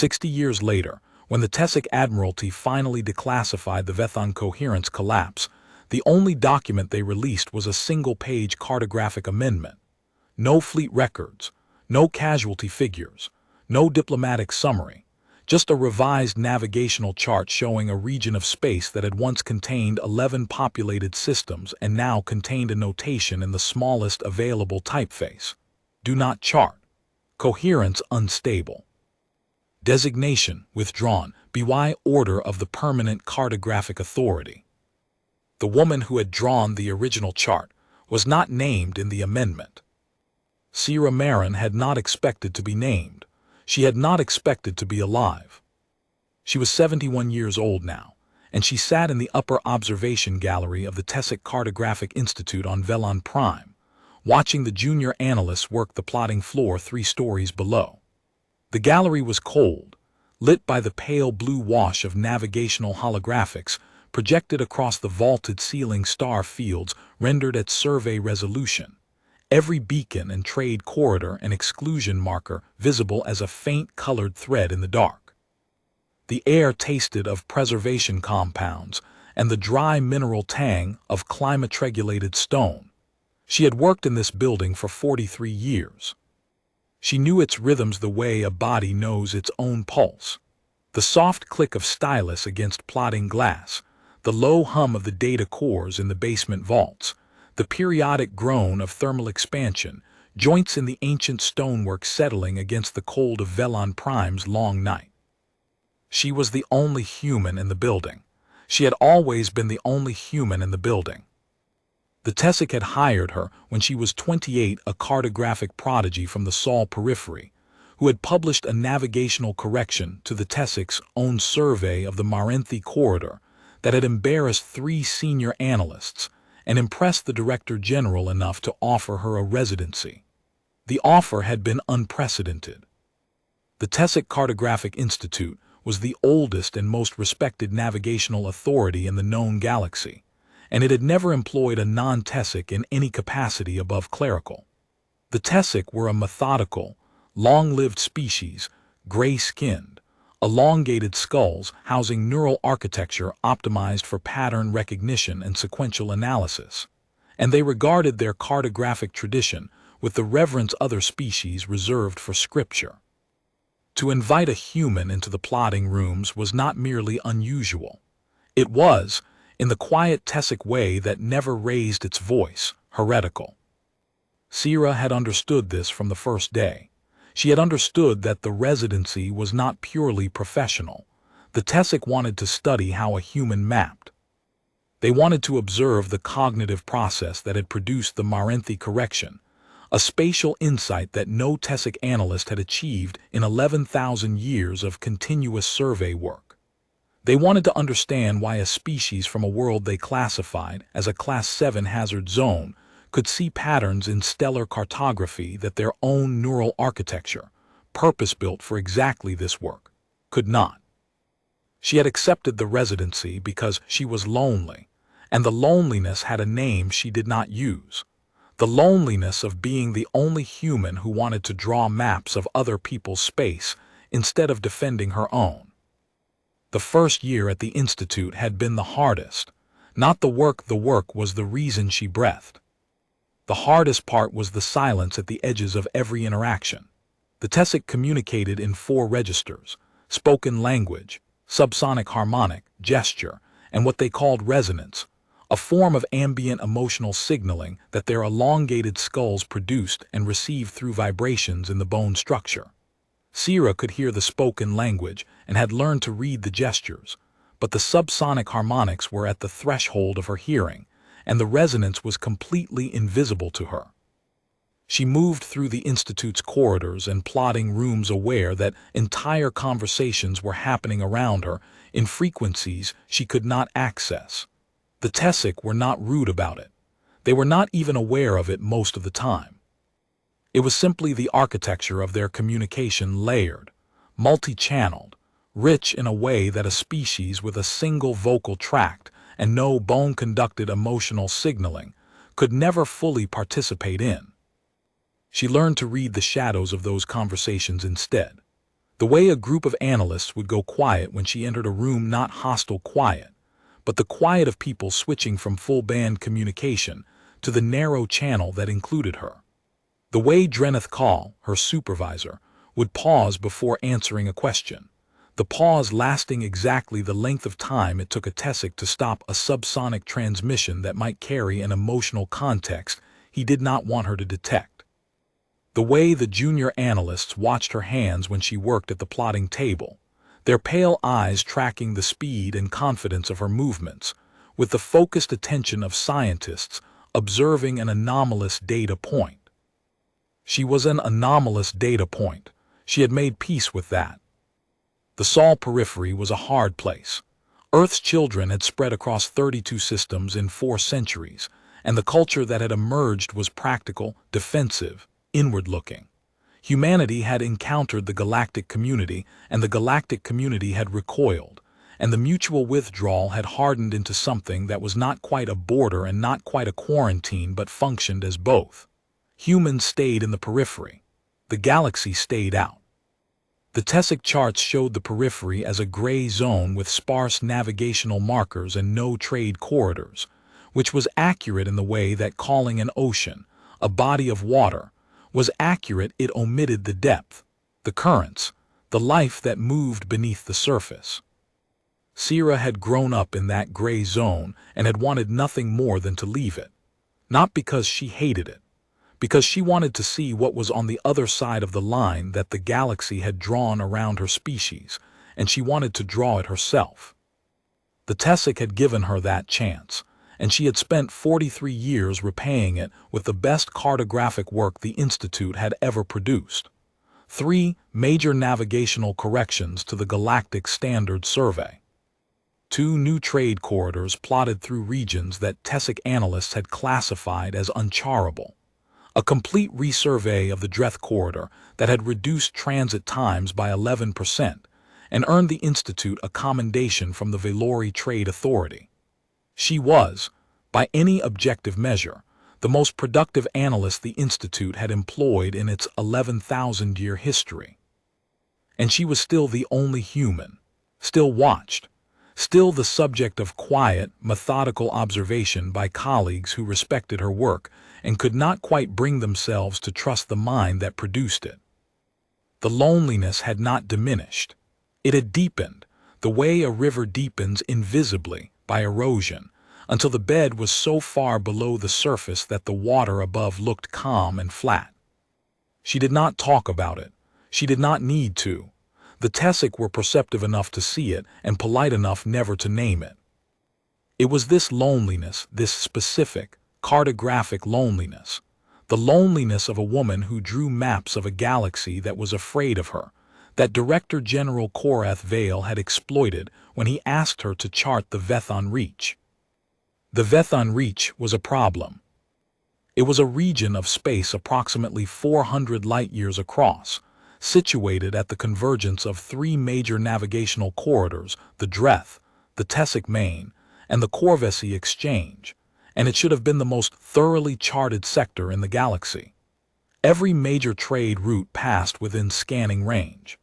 60 years later, when the Tessik Admiralty finally declassified the Vethon coherence collapse, the only document they released was a single-page cartographic amendment. No fleet records, no casualty figures, no diplomatic summary, just a revised navigational chart showing a region of space that had once contained 11 populated systems and now contained a notation in the smallest available typeface. Do not chart. Coherence unstable. Designation withdrawn. By order of the Permanent Cartographic Authority. The woman who had drawn the original chart was not named in the amendment. Sierra Marin had not expected to be named. She had not expected to be alive. She was 71 years old now, and she sat in the upper observation gallery of the Tessik Cartographic Institute on Velon Prime, watching the junior analysts work the plotting floor 3 stories below. The gallery was cold, lit by the pale blue wash of navigational holographics projected across the vaulted ceiling star fields rendered at survey resolution, every beacon and trade corridor and exclusion marker visible as a faint colored thread in the dark. The air tasted of preservation compounds and the dry mineral tang of climate-regulated stone. She had worked in this building for 43 years. She knew its rhythms the way a body knows its own pulse. The soft click of stylus against plotting glass, the low hum of the data cores in the basement vaults, the periodic groan of thermal expansion, joints in the ancient stonework settling against the cold of Velon Prime's long night. She was the only human in the building. She had always been the only human in the building. The Tessik had hired her when she was 28, a cartographic prodigy from the Sol periphery, who had published a navigational correction to the Tessik's own survey of the Marenthi corridor that had embarrassed 3 senior analysts and impressed the Director General enough to offer her a residency. The offer had been unprecedented. The Tessik Cartographic Institute was the oldest and most respected navigational authority in the known galaxy, and it had never employed a non-Tessik in any capacity above clerical. The Tessik were a methodical, long-lived species, gray-skinned, elongated skulls housing neural architecture optimized for pattern recognition and sequential analysis, and they regarded their cartographic tradition with the reverence other species reserved for scripture. To invite a human into the plotting rooms was not merely unusual. It was, in the quiet Tessik way that never raised its voice, heretical. Sierra had understood this from the first day. She had understood that the residency was not purely professional. The Tessik wanted to study how a human mapped. They wanted to observe the cognitive process that had produced the Marenthi correction, a spatial insight that no Tessik analyst had achieved in 11,000 years of continuous survey work. They wanted to understand why a species from a world they classified as a Class 7 hazard zone could see patterns in stellar cartography that their own neural architecture, purpose-built for exactly this work, could not. She had accepted the residency because she was lonely, and the loneliness had a name she did not use. The loneliness of being the only human who wanted to draw maps of other people's space instead of defending her own. The first year at the Institute had been the hardest. Not the work was the reason she breathed. The hardest part was the silence at the edges of every interaction. The Tessik communicated in 4 registers: spoken language, subsonic harmonic, gesture, and what they called resonance, a form of ambient emotional signaling that their elongated skulls produced and received through vibrations in the bone structure. Sierra could hear the spoken language and had learned to read the gestures, but the subsonic harmonics were at the threshold of her hearing, and the resonance was completely invisible to her. She moved through the Institute's corridors and plotting rooms aware that entire conversations were happening around her in frequencies she could not access. The Tessik were not rude about it. They were not even aware of it most of the time. It was simply the architecture of their communication, layered, multi-channeled, rich in a way that a species with a single vocal tract and no bone-conducted emotional signaling could never fully participate in. She learned to read the shadows of those conversations instead. The way a group of analysts would go quiet when she entered a room, not hostile quiet, but the quiet of people switching from full-band communication to the narrow channel that included her. The way Dreneth Call, her supervisor, would pause before answering a question, the pause lasting exactly the length of time it took a tessik to stop a subsonic transmission that might carry an emotional context he did not want her to detect. The way the junior analysts watched her hands when she worked at the plotting table, their pale eyes tracking the speed and confidence of her movements, with the focused attention of scientists observing an anomalous data point. She was an anomalous data point. She had made peace with that. The Sol periphery was a hard place. Earth's children had spread across 32 systems in 4 centuries, and the culture that had emerged was practical, defensive, inward-looking. Humanity had encountered the galactic community, and the galactic community had recoiled, and the mutual withdrawal had hardened into something that was not quite a border and not quite a quarantine but functioned as both. Humans stayed in the periphery. The galaxy stayed out. The tessik charts showed the periphery as a gray zone with sparse navigational markers and no trade corridors, which was accurate in the way that calling an ocean, a body of water, was accurate. It omitted the depth, the currents, the life that moved beneath the surface. Sierra had grown up in that gray zone and had wanted nothing more than to leave it, not because she hated it, because she wanted to see what was on the other side of the line that the galaxy had drawn around her species, and she wanted to draw it herself. The tessik had given her that chance, and she had spent 43 years repaying it with the best cartographic work the Institute had ever produced. 3 major navigational corrections to the Galactic Standard Survey. 2 new trade corridors plotted through regions that tessik analysts had classified as uncharable. A complete resurvey of the Dreth corridor that had reduced transit times by 11% and earned the Institute a commendation from the Velori Trade Authority. She was, by any objective measure, the most productive analyst the Institute had employed in its 11,000-year history. And she was still the only human, still watched, still the subject of quiet, methodical observation by colleagues who respected her work and could not quite bring themselves to trust the mind that produced it. The loneliness had not diminished. It had deepened, the way a river deepens invisibly by erosion, until the bed was so far below the surface that the water above looked calm and flat. She did not talk about it. She did not need to. The tessik were perceptive enough to see it and polite enough never to name it. It was this loneliness, this specific, cartographic loneliness, the loneliness of a woman who drew maps of a galaxy that was afraid of her, that Director General Korath Vale had exploited when he asked her to chart the Vethon Reach. The Vethon Reach was a problem. It was a region of space approximately 400 light-years across, situated at the convergence of 3 major navigational corridors, the Dreth, the Tessik Main, and the Corvesi Exchange, and it should have been the most thoroughly charted sector in the galaxy. Every major trade route passed within scanning range.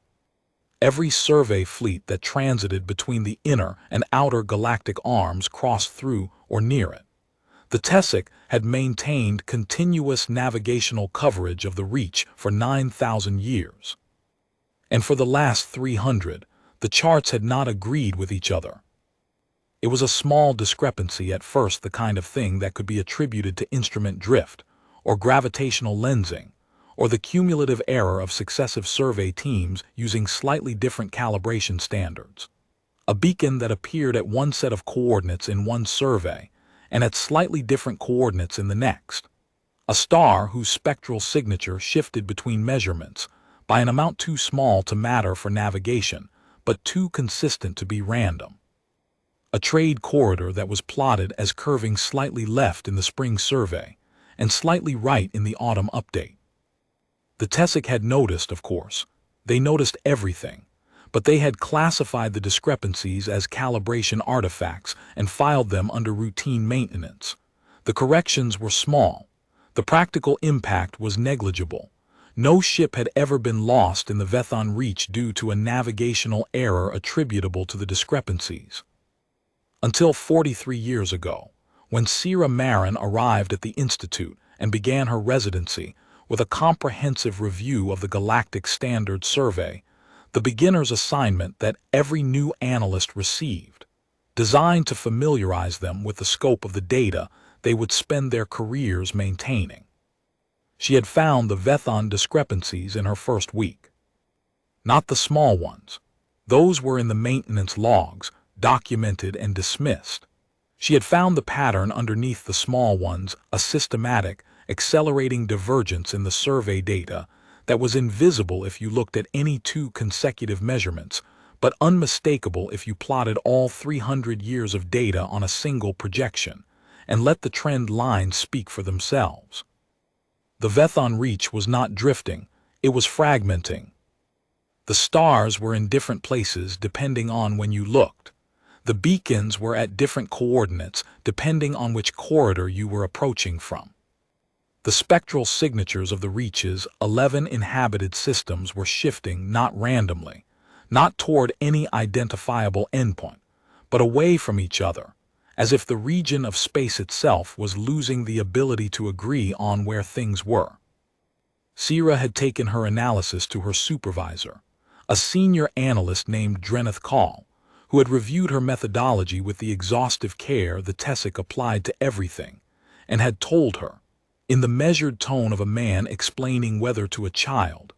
Every survey fleet that transited between the inner and outer galactic arms crossed through or near it. The tessik had maintained continuous navigational coverage of the Reach for 9,000 years. And for the last 300, the charts had not agreed with each other. It was a small discrepancy at first, the kind of thing that could be attributed to instrument drift, or gravitational lensing, or the cumulative error of successive survey teams using slightly different calibration standards. A beacon that appeared at one set of coordinates in one survey, and at slightly different coordinates in the next. A star whose spectral signature shifted between measurements by an amount too small to matter for navigation, but too consistent to be random. A trade corridor that was plotted as curving slightly left in the spring survey and slightly right in the autumn update. The tessik had noticed, of course. They noticed everything, but they had classified the discrepancies as calibration artifacts and filed them under routine maintenance. The corrections were small. The practical impact was negligible. No ship had ever been lost in the Vethon Reach due to a navigational error attributable to the discrepancies. Until 43 years ago, when Sierra Marin arrived at the Institute and began her residency with a comprehensive review of the Galactic Standard Survey, the beginner's assignment that every new analyst received, designed to familiarize them with the scope of the data they would spend their careers maintaining. She had found the Vethon discrepancies in her first week. Not the small ones. Those were in the maintenance logs, documented and dismissed. She had found the pattern underneath the small ones, a systematic, accelerating divergence in the survey data that was invisible if you looked at any two consecutive measurements, but unmistakable if you plotted all 300 years of data on a single projection and let the trend lines speak for themselves. The Vethon Reach was not drifting, it was fragmenting. The stars were in different places depending on when you looked. The beacons were at different coordinates depending on which corridor you were approaching from. The spectral signatures of the Reach's 11 inhabited systems were shifting not randomly, not toward any identifiable endpoint, but away from each other, as if the region of space itself was losing the ability to agree on where things were. Sierra had taken her analysis to her supervisor, a senior analyst named Drenneth Call, who had reviewed her methodology with the exhaustive care the tessik applied to everything, and had told her, in the measured tone of a man explaining weather to a child,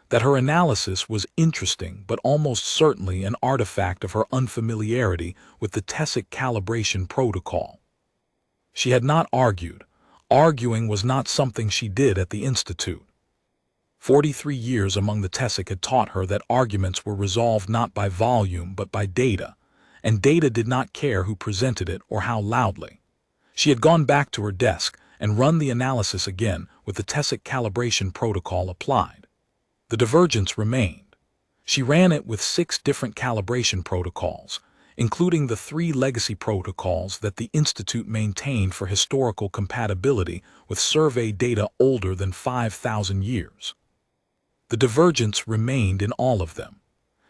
that her analysis was interesting but almost certainly an artifact of her unfamiliarity with the tessik calibration protocol. She had not argued. Arguing was not something she did at the Institute. 43 years among the tessik had taught her that arguments were resolved not by volume but by data, and data did not care who presented it or how loudly. She had gone back to her desk and run the analysis again with the tessik calibration protocol applied. The divergence remained. She ran it with 6 different calibration protocols, including the 3 legacy protocols that the Institute maintained for historical compatibility with survey data older than 5,000 years. The divergence remained in all of them.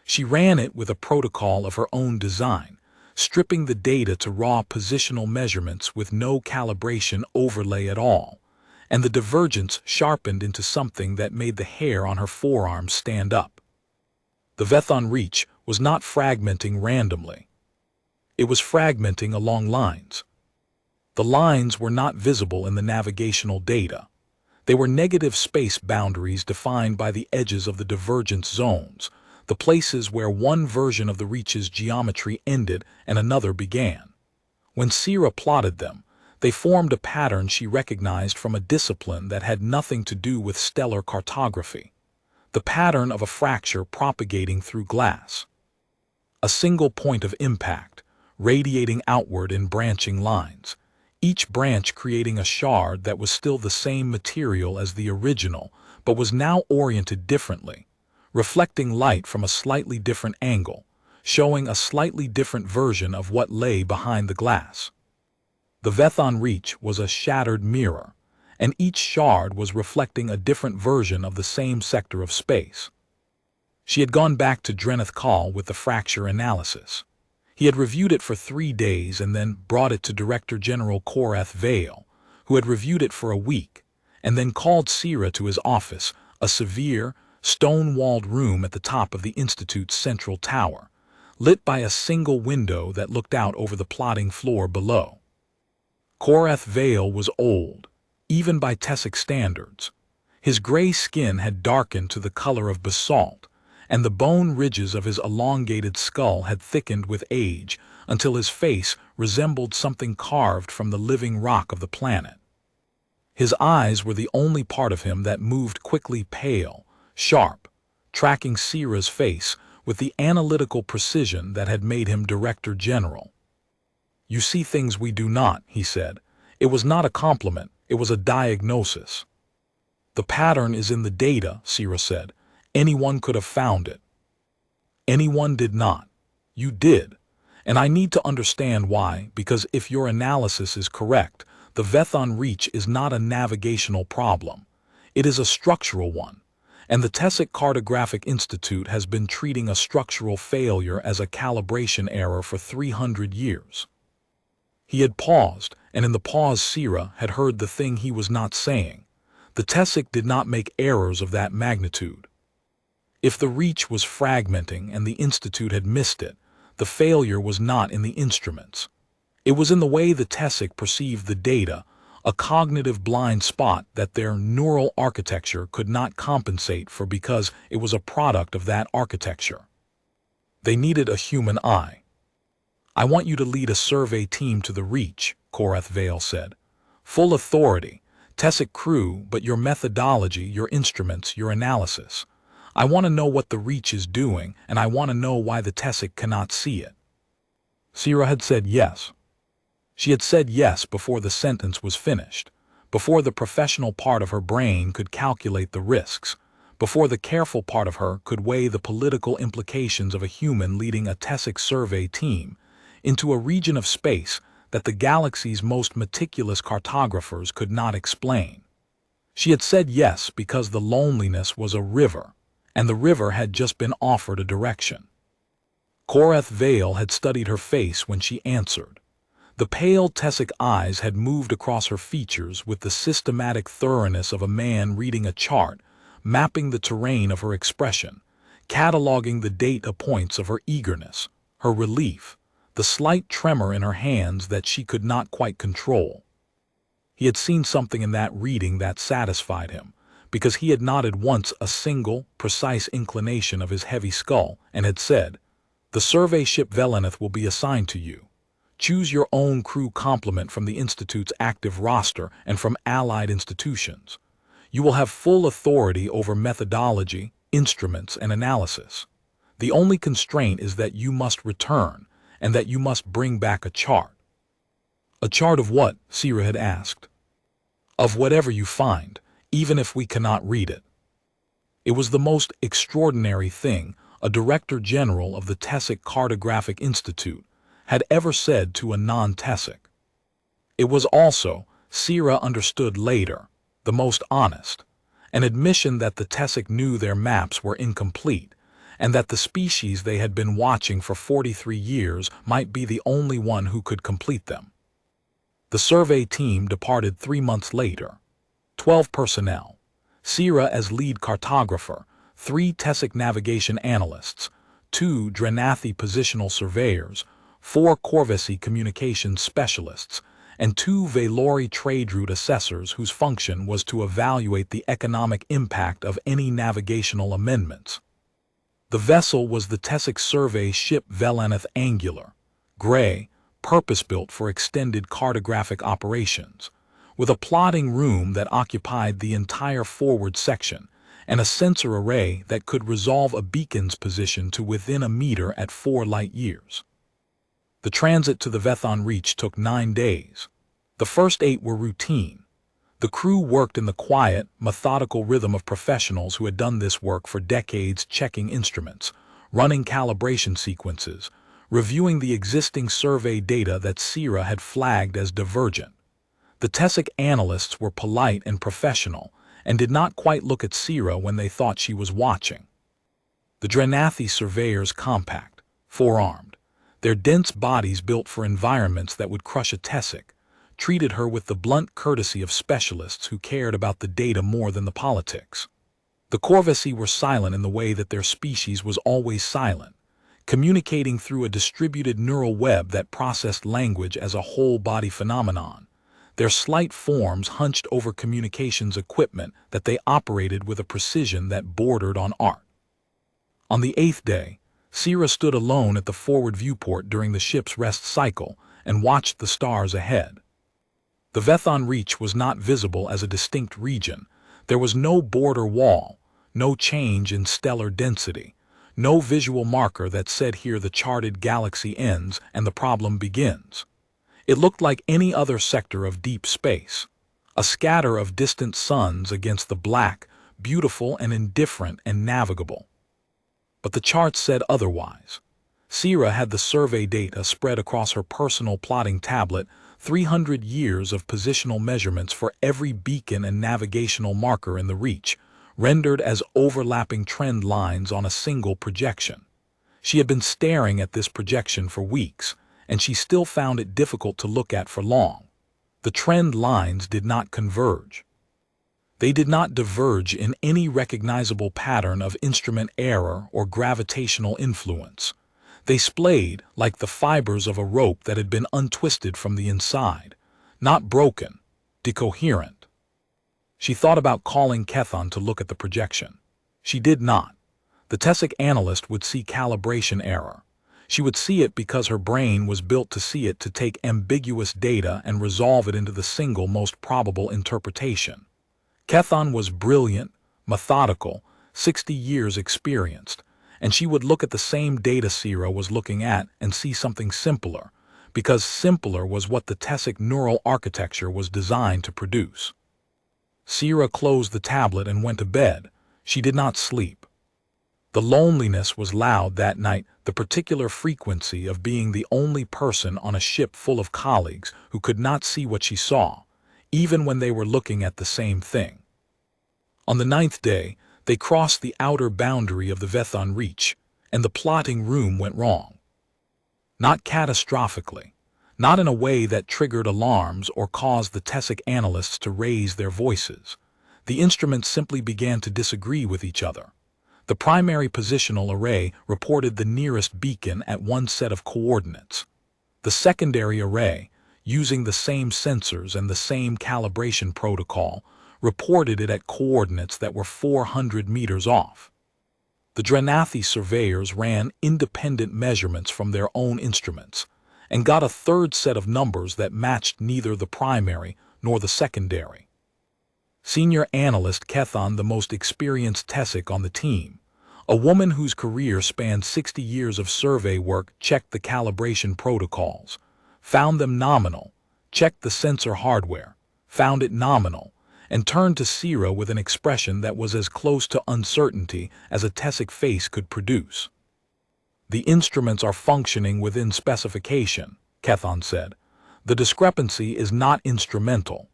She ran it with a protocol of her own design, stripping the data to raw positional measurements with no calibration overlay at all, and the divergence sharpened into something that made the hair on her forearms stand up. The Vethon Reach was not fragmenting randomly. It was fragmenting along lines. The lines were not visible in the navigational data. They were negative space boundaries defined by the edges of the divergence zones, the places where one version of the Reach's geometry ended and another began. When Sierra plotted them, they formed a pattern she recognized from a discipline that had nothing to do with stellar cartography, the pattern of a fracture propagating through glass. A single point of impact, radiating outward in branching lines, each branch creating a shard that was still the same material as the original, but was now oriented differently, reflecting light from a slightly different angle, showing a slightly different version of what lay behind the glass. The Vethon Reach was a shattered mirror, and each shard was reflecting a different version of the same sector of space. She had gone back to Drenneth Call with the fracture analysis. He had reviewed it for 3 days and then brought it to Director General Korath Vale, who had reviewed it for a week, and then called Sierra to his office, a severe, stone-walled room at the top of the Institute's central tower, lit by a single window that looked out over the plotting floor below. Korath Vale was old, even by tessik standards. His gray skin had darkened to the color of basalt, and the bone ridges of his elongated skull had thickened with age until his face resembled something carved from the living rock of the planet. His eyes were the only part of him that moved quickly pale, sharp, tracking Sierra's face with the analytical precision that had made him Director General. "You see things we do not," he said. It was not a compliment, it was a diagnosis. "The pattern is in the data," Sierra said. "Anyone could have found it." "Anyone did not. You did. And I need to understand why, because if your analysis is correct, the Vethon Reach is not a navigational problem. It is a structural one. and the Tessik Cartographic Institute has been treating a structural failure as a calibration error for 300 years. He had paused, and in the pause Sira had heard the thing he was not saying. The tessik did not make errors of that magnitude. If the reach was fragmenting and the Institute had missed it, the failure was not in the instruments. It was in the way the tessik perceived the data, a cognitive blind spot that their neural architecture could not compensate for because it was a product of that architecture. They needed a human eye. "I want you to lead a survey team to the reach," Korath Vale said. "Full authority, tessik crew, but your methodology, your instruments, your analysis. I want to know what the reach is doing, and I want to know why the tessik cannot see it." Sira had said yes. She had said yes before the sentence was finished, before the professional part of her brain could calculate the risks, before the careful part of her could weigh the political implications of a human leading a tessik survey team into a region of space that the galaxy's most meticulous cartographers could not explain. She had said yes because the loneliness was a river, and the river had just been offered a direction. Korath Vale had studied her face when she answered. The pale tessik eyes had moved across her features with the systematic thoroughness of a man reading a chart, mapping the terrain of her expression, cataloging the data points of her eagerness, her relief, the slight tremor in her hands that she could not quite control. He had seen something in that reading that satisfied him, because he had nodded once a single, precise inclination of his heavy skull and had said, "The survey ship Velenith will be assigned to you. Choose your own crew complement from the Institute's active roster and from allied institutions. You will have full authority over methodology, instruments, and analysis. The only constraint is that you must return, and that you must bring back a chart." "A chart of what?" Sira had asked. "Of whatever you find, even if we cannot read it." It was the most extraordinary thing a Director General of the Tessik Cartographic Institute had ever said to a non-tessik. It was also, Sira understood later, the most honest, an admission that the tessik knew their maps were incomplete, and that the species they had been watching for 43 years might be the only one who could complete them. The survey team departed 3 months later. 12 personnel. Sira as lead cartographer, 3 tessik navigation analysts, 2 Drenathi positional surveyors, 4 Corvesi communications specialists, and 2 Valori trade route assessors whose function was to evaluate the economic impact of any navigational amendments. The vessel was the tessik survey ship Velenith Angular, gray, purpose-built for extended cartographic operations, with a plotting room that occupied the entire forward section and a sensor array that could resolve a beacon's position to within a meter at 4 light-years. The transit to the Vethon Reach took 9 days. The first 8 were routine. The crew worked in the quiet, methodical rhythm of professionals who had done this work for decades, checking instruments, running calibration sequences, reviewing the existing survey data that Sira had flagged as divergent. The tessik analysts were polite and professional and did not quite look at Sira when they thought she was watching. The Drenathi surveyors compact, four-armed, their dense bodies built for environments that would crush a tessik, treated her with the blunt courtesy of specialists who cared about the data more than the politics. The Corvesi were silent in the way that their species was always silent, communicating through a distributed neural web that processed language as a whole-body phenomenon, their slight forms hunched over communications equipment that they operated with a precision that bordered on art. On the 8th day, Sira stood alone at the forward viewport during the ship's rest cycle and watched the stars ahead. The Vethon Reach was not visible as a distinct region. There was no border wall, no change in stellar density, no visual marker that said here the charted galaxy ends and the problem begins. It looked like any other sector of deep space, a scatter of distant suns against the black, beautiful and indifferent and navigable. But the chart said otherwise. Sira had the survey data spread across her personal plotting tablet, 300 years of positional measurements for every beacon and navigational marker in the reach, rendered as overlapping trend lines on a single projection. She had been staring at this projection for weeks, and she still found it difficult to look at for long. The trend lines did not converge. They did not diverge in any recognizable pattern of instrument error or gravitational influence. They splayed like the fibers of a rope that had been untwisted from the inside, not broken, decoherent. She thought about calling Kethon to look at the projection. She did not. The tessik analyst would see calibration error. She would see it because her brain was built to see it, to take ambiguous data and resolve it into the single most probable interpretation. Kethon was brilliant, methodical, 60 years experienced, and she would look at the same data Sira was looking at and see something simpler, because simpler was what the tessik neural architecture was designed to produce. Sira closed the tablet and went to bed. She did not sleep. The loneliness was loud that night, the particular frequency of being the only person on a ship full of colleagues who could not see what she saw, even when they were looking at the same thing. On the 9th day, they crossed the outer boundary of the Vethon Reach, and the plotting room went wrong. Not catastrophically, not in a way that triggered alarms or caused the tessik analysts to raise their voices. The instruments simply began to disagree with each other. The primary positional array reported the nearest beacon at one set of coordinates. The secondary array, using the same sensors and the same calibration protocol, reported it at coordinates that were 400 meters off. The Drenathi surveyors ran independent measurements from their own instruments and got a third set of numbers that matched neither the primary nor the secondary. Senior analyst Kethon, the most experienced tessik on the team, a woman whose career spanned 60 years of survey work, checked the calibration protocols, found them nominal, checked the sensor hardware, found it nominal, and turned to Sira with an expression that was as close to uncertainty as a tessik face could produce. "The instruments are functioning within specification," Kethon said. "The discrepancy is not instrumental."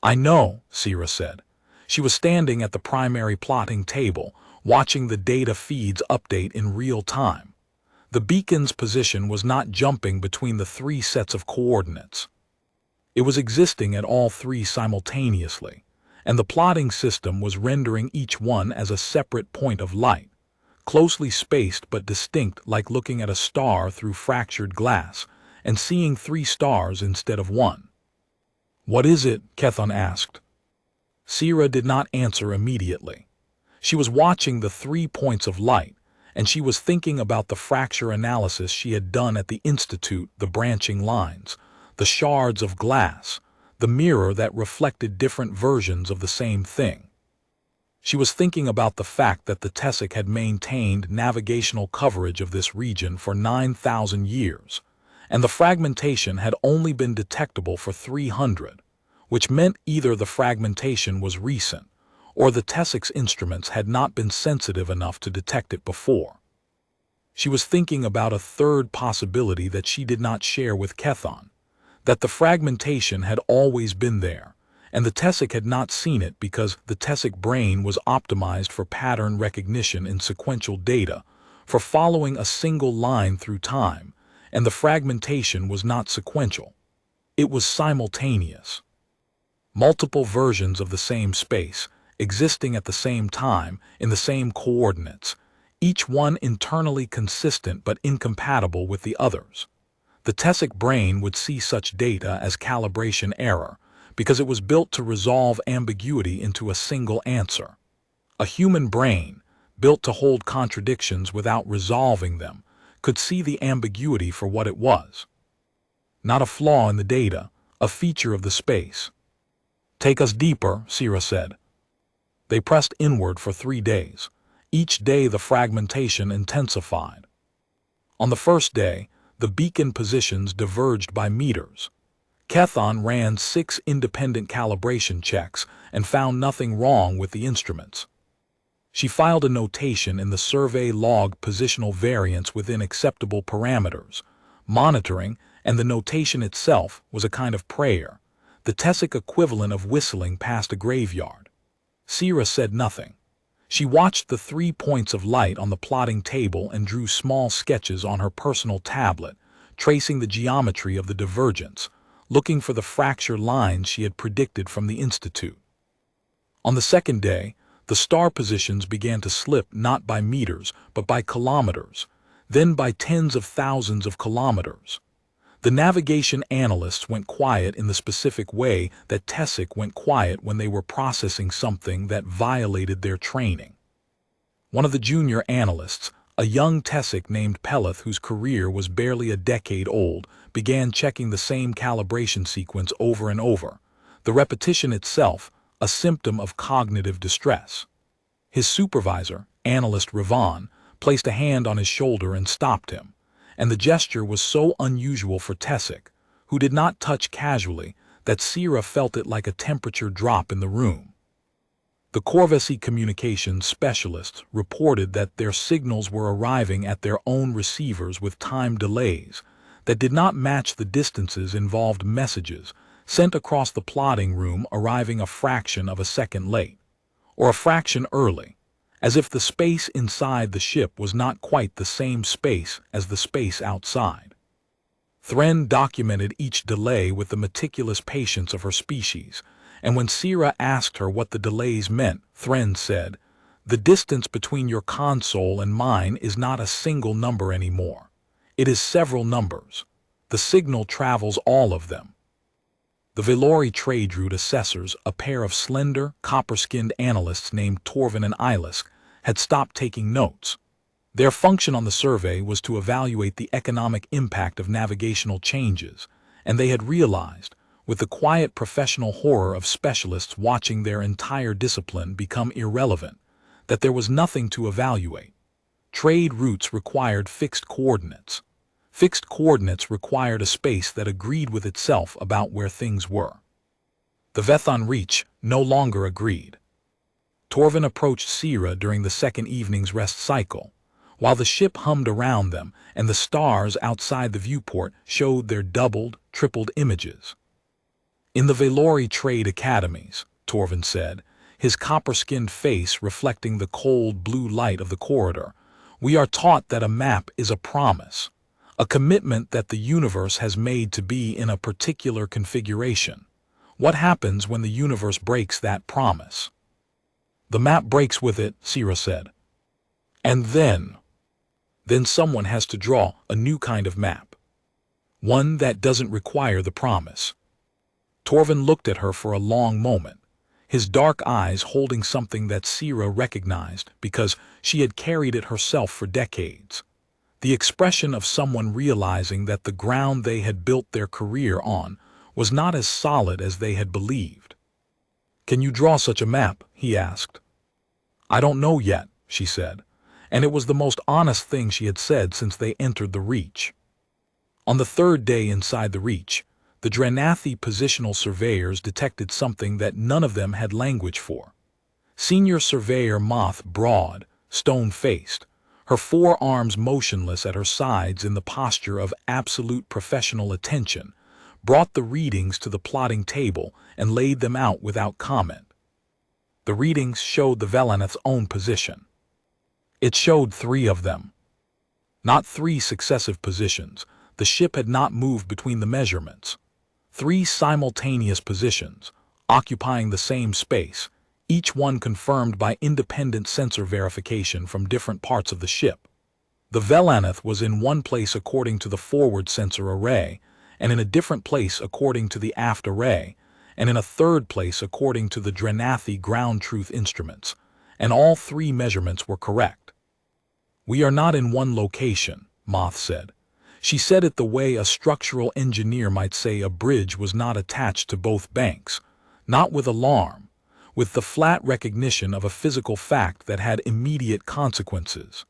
"I know," Sira said. She was standing at the primary plotting table, watching the data feeds update in real time. The beacon's position was not jumping between the three sets of coordinates. It was existing at all three simultaneously, and the plotting system was rendering each one as a separate point of light, closely spaced but distinct, like looking at a star through fractured glass and seeing three stars instead of one. "What is it?" Kethon asked. Sira did not answer immediately. She was watching the 3 points of light, and she was thinking about the fracture analysis she had done at the Institute, the branching lines, the shards of glass, the mirror that reflected different versions of the same thing. She was thinking about the fact that the tessik had maintained navigational coverage of this region for 9,000 years, and the fragmentation had only been detectable for 300, which meant either the fragmentation was recent, or the tessik's instruments had not been sensitive enough to detect it before. She was thinking about a third possibility that she did not share with Kethon, that the fragmentation had always been there, and the tessik had not seen it because the tessik brain was optimized for pattern recognition in sequential data, for following a single line through time, and the fragmentation was not sequential. It was simultaneous. Multiple versions of the same space, existing at the same time in the same coordinates, each one internally consistent but incompatible with the others. The tessik brain would see such data as calibration error because it was built to resolve ambiguity into a single answer. A human brain, built to hold contradictions without resolving them, could see the ambiguity for what it was. Not a flaw in the data, a feature of the space. "Take us deeper," Sira said. They pressed inward for 3 days. Each day the fragmentation intensified. On the first day, the beacon positions diverged by meters. Kethon ran 6 independent calibration checks and found nothing wrong with the instruments. She filed a notation in the survey log, positional variance within acceptable parameters. Monitoring, and the notation itself, was a kind of prayer, the tessik equivalent of whistling past a graveyard. Sierra said nothing. She watched the 3 points of light on the plotting table and drew small sketches on her personal tablet, tracing the geometry of the divergence, looking for the fracture lines she had predicted from the Institute. On the second day, the star positions began to slip not by meters, but by kilometers, then by tens of thousands of kilometers. The navigation analysts went quiet in the specific way that tessik went quiet when they were processing something that violated their training. One of the junior analysts, a young tessik named Peleth whose career was barely a decade old, began checking the same calibration sequence over and over, the repetition itself a symptom of cognitive distress. His supervisor, Analyst Rivan, placed a hand on his shoulder and stopped him, and the gesture was so unusual for tessik, who did not touch casually, that Sierra felt it like a temperature drop in the room. The Corvesi communications specialists reported that their signals were arriving at their own receivers with time delays that did not match the distances involved, messages sent across the plotting room arriving a fraction of a second late, or a fraction early, as if the space inside the ship was not quite the same space as the space outside. Thren documented each delay with the meticulous patience of her species, and when Sierra asked her what the delays meant, Thren said, "The distance between your console and mine is not a single number anymore. It is several numbers. The signal travels all of them." The Velori trade route assessors, a pair of slender, copper-skinned analysts named Torvin and Ilisk, had stopped taking notes. Their function on the survey was to evaluate the economic impact of navigational changes, and they had realized, with the quiet professional horror of specialists watching their entire discipline become irrelevant, that there was nothing to evaluate. Trade routes required fixed coordinates. Fixed coordinates required a space that agreed with itself about where things were. The Vethon Reach no longer agreed. Torvin approached Sierra during the second evening's rest cycle, while the ship hummed around them and the stars outside the viewport showed their doubled, tripled images. "In the Velori trade academies," Torvin said, his copper-skinned face reflecting the cold blue light of the corridor, "we are taught that a map is a promise, a commitment that the universe has made to be in a particular configuration. What happens when the universe breaks that promise?" "The map breaks with it," Sierra said. "And then someone has to draw a new kind of map. One that doesn't require the promise." Torvin looked at her for a long moment, his dark eyes holding something that Sierra recognized because she had carried it herself for decades. The expression of someone realizing that the ground they had built their career on was not as solid as they had believed. "Can you draw such a map?" he asked. "I don't know yet," she said, and it was the most honest thing she had said since they entered the Reach. On the third day inside the Reach, the Drenathi positional surveyors detected something that none of them had language for. Senior Surveyor Moth, broad, stone-faced, her forearms motionless at her sides in the posture of absolute professional attention, brought the readings to the plotting table and laid them out without comment. The readings showed the Velaneth's own position. It showed 3 of them. Not 3 successive positions. The ship had not moved between the measurements. 3 simultaneous positions, occupying the same space, each one confirmed by independent sensor verification from different parts of the ship. The Velaneth was in one place according to the forward sensor array, and in a different place according to the aft array, and in a third place according to the Drenathi ground truth instruments, and all 3 measurements were correct. "We are not in one location," Moth said. She said it the way a structural engineer might say a bridge was not attached to both banks, not with alarm, with the flat recognition of a physical fact that had immediate consequences.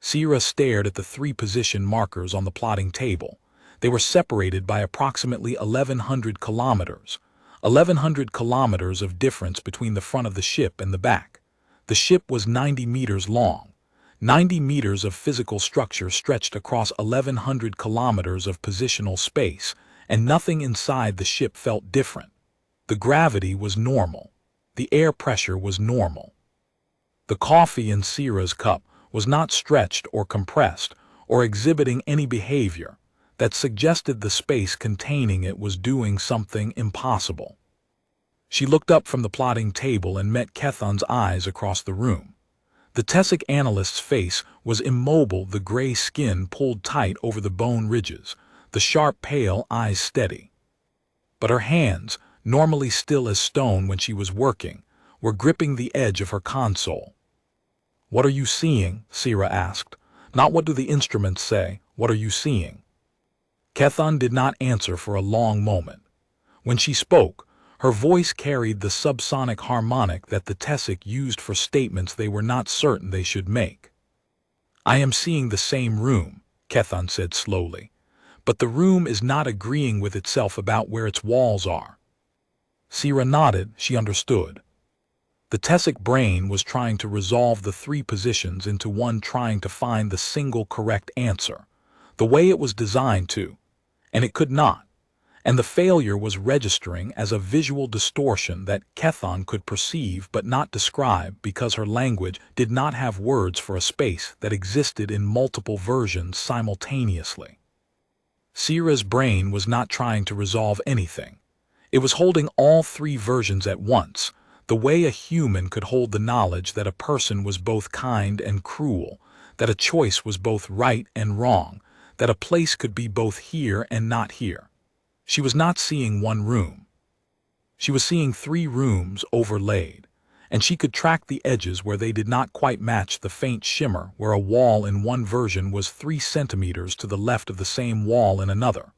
Sierra stared at the 3 position markers on the plotting table. They were separated by approximately 1,100 kilometers. 1,100 kilometers of difference between the front of the ship and the back. The ship was 90 meters long. 90 meters of physical structure stretched across 1,100 kilometers of positional space, and nothing inside the ship felt different. The gravity was normal. The air pressure was normal. The coffee in Sierra's cup was not stretched or compressed or exhibiting any behavior that suggested the space containing it was doing something impossible. She looked up from the plotting table and met Kethan's eyes across the room. The tessik analyst's face was immobile, the gray skin pulled tight over the bone ridges, the sharp pale eyes steady. But her hands, normally still as stone when she was working, were gripping the edge of her console. "What are you seeing?" Sierra asked. "Not what do the instruments say, what are you seeing?" Kethan did not answer for a long moment. When she spoke, her voice carried the subsonic harmonic that the tessik used for statements they were not certain they should make. "I am seeing the same room," Kethan said slowly, "but the room is not agreeing with itself about where its walls are." Sierra nodded. She understood. The tessik brain was trying to resolve the three positions into one, trying to find the single correct answer, the way it was designed to, and it could not. And the failure was registering as a visual distortion that Kethan could perceive but not describe because her language did not have words for a space that existed in multiple versions simultaneously. Sierra's brain was not trying to resolve anything. It was holding all three versions at once, the way a human could hold the knowledge that a person was both kind and cruel, that a choice was both right and wrong, that a place could be both here and not here. She was not seeing one room. She was seeing three rooms overlaid, and she could track the edges where they did not quite match the faint shimmer where a wall in one version was 3 centimeters to the left of the same wall in another,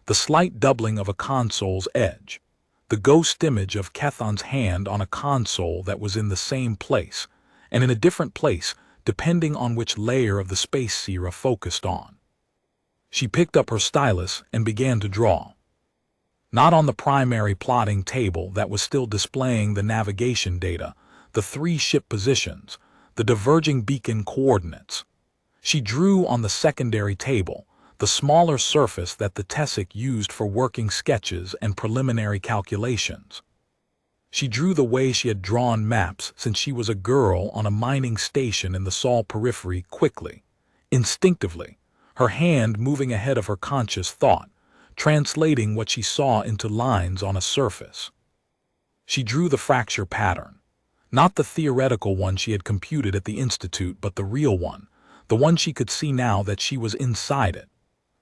the slight doubling of a console's edge, the ghost image of Kethan's hand on a console that was in the same place, and in a different place depending on which layer of the space Sierra focused on. She picked up her stylus and began to draw. Not on the primary plotting table that was still displaying the navigation data, the 3 ship positions, the diverging beacon coordinates. She drew on the secondary table, the smaller surface that the tessik used for working sketches and preliminary calculations. She drew the way she had drawn maps since she was a girl on a mining station in the Sol periphery, quickly, instinctively, her hand moving ahead of her conscious thought, translating what she saw into lines on a surface. She drew the fracture pattern, not the theoretical one she had computed at the Institute, but the real one, the one she could see now that she was inside it.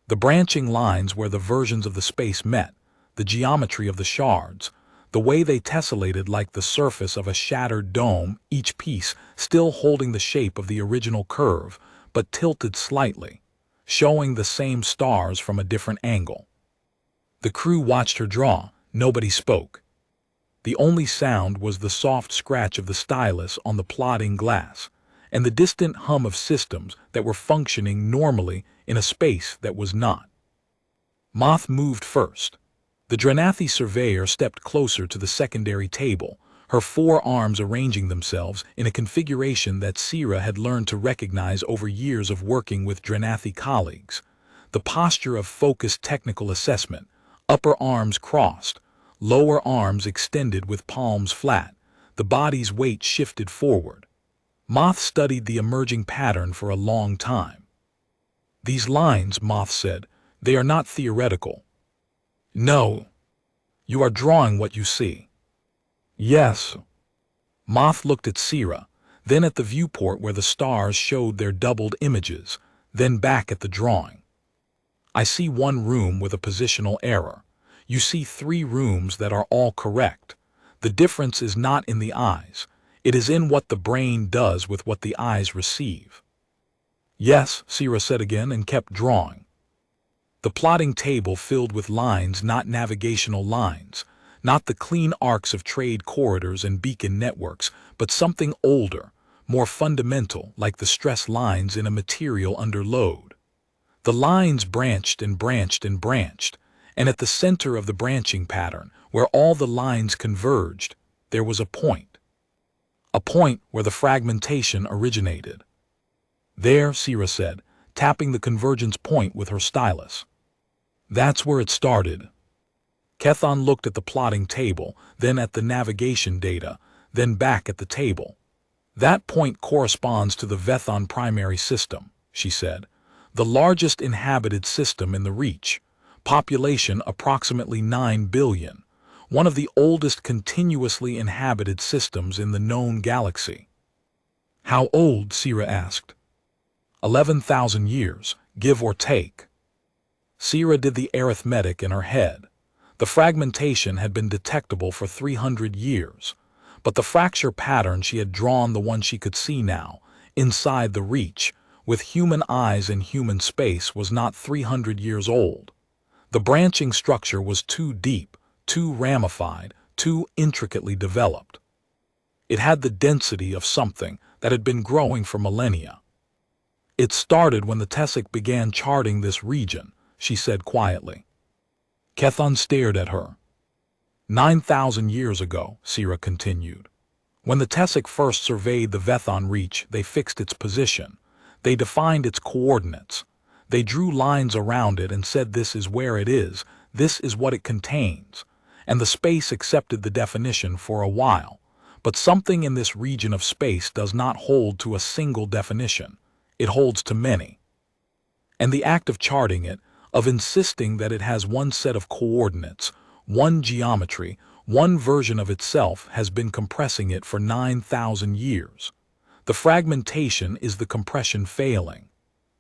The branching lines where the versions of the space met, the geometry of the shards, the way they tessellated like the surface of a shattered dome, each piece still holding the shape of the original curve, but tilted slightly, showing the same stars from a different angle. The crew watched her draw. Nobody spoke. The only sound was the soft scratch of the stylus on the plotting glass, and the distant hum of systems that were functioning normally in a space that was not. Moth moved first. The Drenathi surveyor stepped closer to the secondary table, her 4 arms arranging themselves in a configuration that Sierra had learned to recognize over years of working with Drenathi colleagues. The posture of focused technical assessment, upper arms crossed, lower arms extended with palms flat, the body's weight shifted forward. Moth studied the emerging pattern for a long time. "These lines," Moth said, "they are not theoretical." "No. You are drawing what you see." "Yes." Moth looked at Sierra, then at the viewport where the stars showed their doubled images, then back at the drawing. "I see one room with a positional error. You see 3 rooms that are all correct. The difference is not in the eyes. It is in what the brain does with what the eyes receive." "Yes," Sierra said again and kept drawing. The plotting table filled with lines, not navigational lines, not the clean arcs of trade corridors and beacon networks, but something older, more fundamental, like the stress lines in a material under load. The lines branched and branched and branched, and at the center of the branching pattern, where all the lines converged, there was a point. A point where the fragmentation originated. "There," Sierra said, tapping the convergence point with her stylus. "That's where it started." Kethan looked at the plotting table, then at the navigation data, then back at the table. That point corresponds to the Vethon primary system, she said, the largest inhabited system in the Reach, population approximately 9 billion, one of the oldest continuously inhabited systems in the known galaxy. How old? Sierra asked. 11,000 years, give or take. Sierra did the arithmetic in her head. The fragmentation had been detectable for 300 years, but the fracture pattern she had drawn, the one she could see now, inside the Reach, with human eyes in human space, was not 300 years old. The branching structure was too deep, too ramified, too intricately developed. It had the density of something that had been growing for millennia. It started when the tessik began charting this region, she said quietly. Kethon stared at her. 9,000 years ago, Sierra continued. When the tessik first surveyed the Vethon Reach, they fixed its position. They defined its coordinates. They drew lines around it and said, this is where it is, this is what it contains. And the space accepted the definition for a while. But something in this region of space does not hold to a single definition. It holds to many. And the act of charting it, of insisting that it has one set of coordinates, one geometry, one version of itself, has been compressing it for 9,000 years. The fragmentation is the compression failing.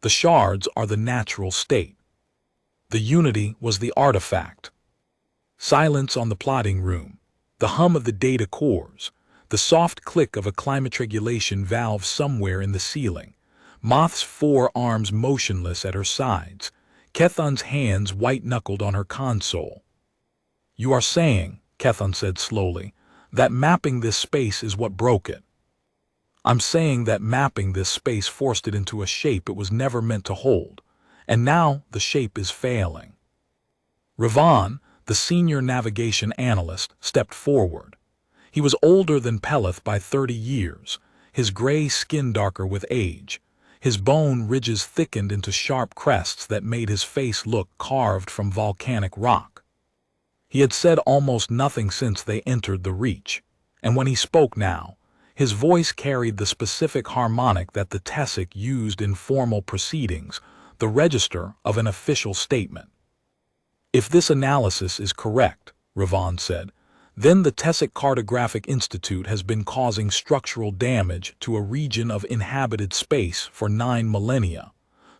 The shards are the natural state. The unity was the artifact. Silence on the plotting room, the hum of the data cores, the soft click of a climate regulation valve somewhere in the ceiling, Moth's 4 arms motionless at her sides, Kethon's hands white-knuckled on her console. You are saying, Kethon said slowly, that mapping this space is what broke it. I'm saying that mapping this space forced it into a shape it was never meant to hold, and now the shape is failing. Ravan, the senior navigation analyst, stepped forward. He was older than Peleth by 30 years, his gray skin darker with age, his bone ridges thickened into sharp crests that made his face look carved from volcanic rock. He had said almost nothing since they entered the Reach, and when he spoke now, his voice carried the specific harmonic that the tessik used in formal proceedings, the register of an official statement. If this analysis is correct, Ravan said, then the Tessik Cartographic Institute has been causing structural damage to a region of inhabited space for 9 millennia,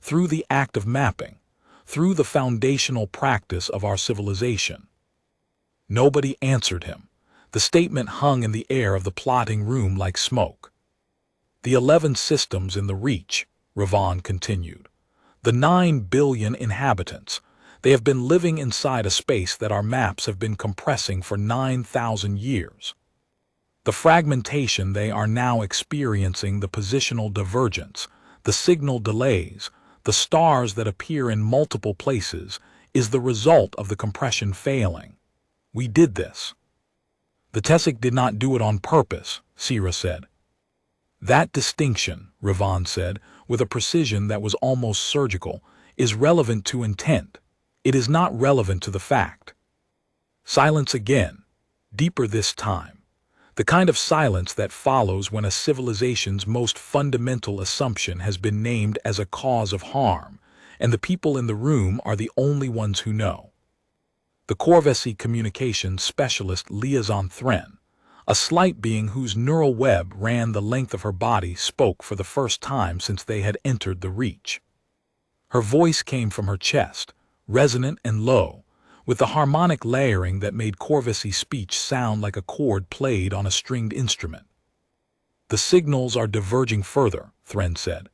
through the act of mapping, through the foundational practice of our civilization. Nobody answered him. The statement hung in the air of the plotting room like smoke. The 11 systems in the Reach, Ravan continued. The 9 billion inhabitants. They have been living inside a space that our maps have been compressing for 9,000 years. The fragmentation they are now experiencing, the positional divergence, the signal delays, the stars that appear in multiple places, is the result of the compression failing. We did this. The tessik did not do it on purpose, Sierra said. That distinction, Ravan said, with a precision that was almost surgical, is relevant to intent. It is not relevant to the fact. Silence again, deeper this time. The kind of silence that follows when a civilization's most fundamental assumption has been named as a cause of harm, and the people in the room are the only ones who know. The Corvesi communications specialist Liaison Thren, a slight being whose neural web ran the length of her body, spoke for the first time since they had entered the Reach. Her voice came from her chest, resonant and low, with the harmonic layering that made Corvesi speech sound like a chord played on a stringed instrument. The signals are diverging further, Thren said.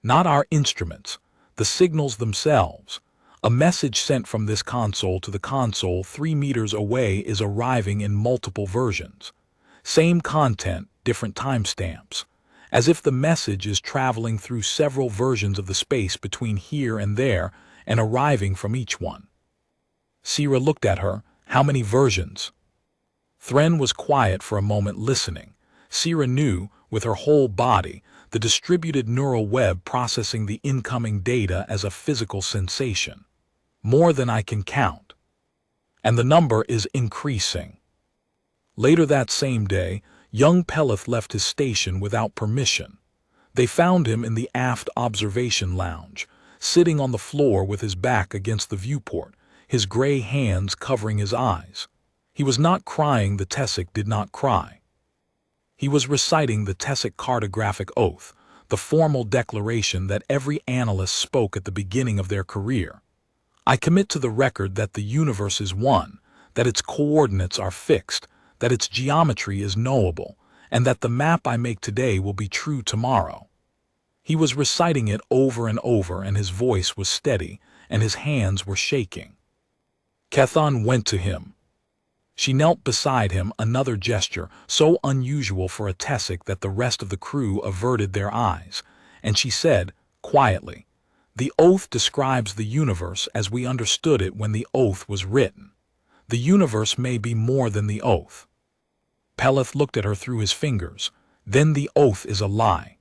Not our instruments, the signals themselves. A message sent from this console to the console 3 meters away is arriving in multiple versions. Same content, different timestamps. As if the message is traveling through several versions of the space between here and there, and arriving from each one. Sierra looked at her. How many versions? Thren was quiet for a moment, listening. Sierra knew, with her whole body, the distributed neural web processing the incoming data as a physical sensation. More than I can count. And the number is increasing. Later that same day, young Peleth left his station without permission. They found him in the aft observation lounge, sitting on the floor with his back against the viewport, his gray hands covering his eyes. He was not crying. The tessik did not cry. He was reciting the tessik cartographic oath, the formal declaration that every analyst spoke at the beginning of their career. I commit to the record that the universe is one, that its coordinates are fixed, that its geometry is knowable, and that the map I make today will be true tomorrow. He was reciting it over and over, and his voice was steady, and his hands were shaking. Kethan went to him. She knelt beside him, another gesture so unusual for a tessik that the rest of the crew averted their eyes, and she said, quietly, "The oath describes the universe as we understood it when the oath was written. The universe may be more than the oath." Peleth looked at her through his fingers. "Then the oath is a lie."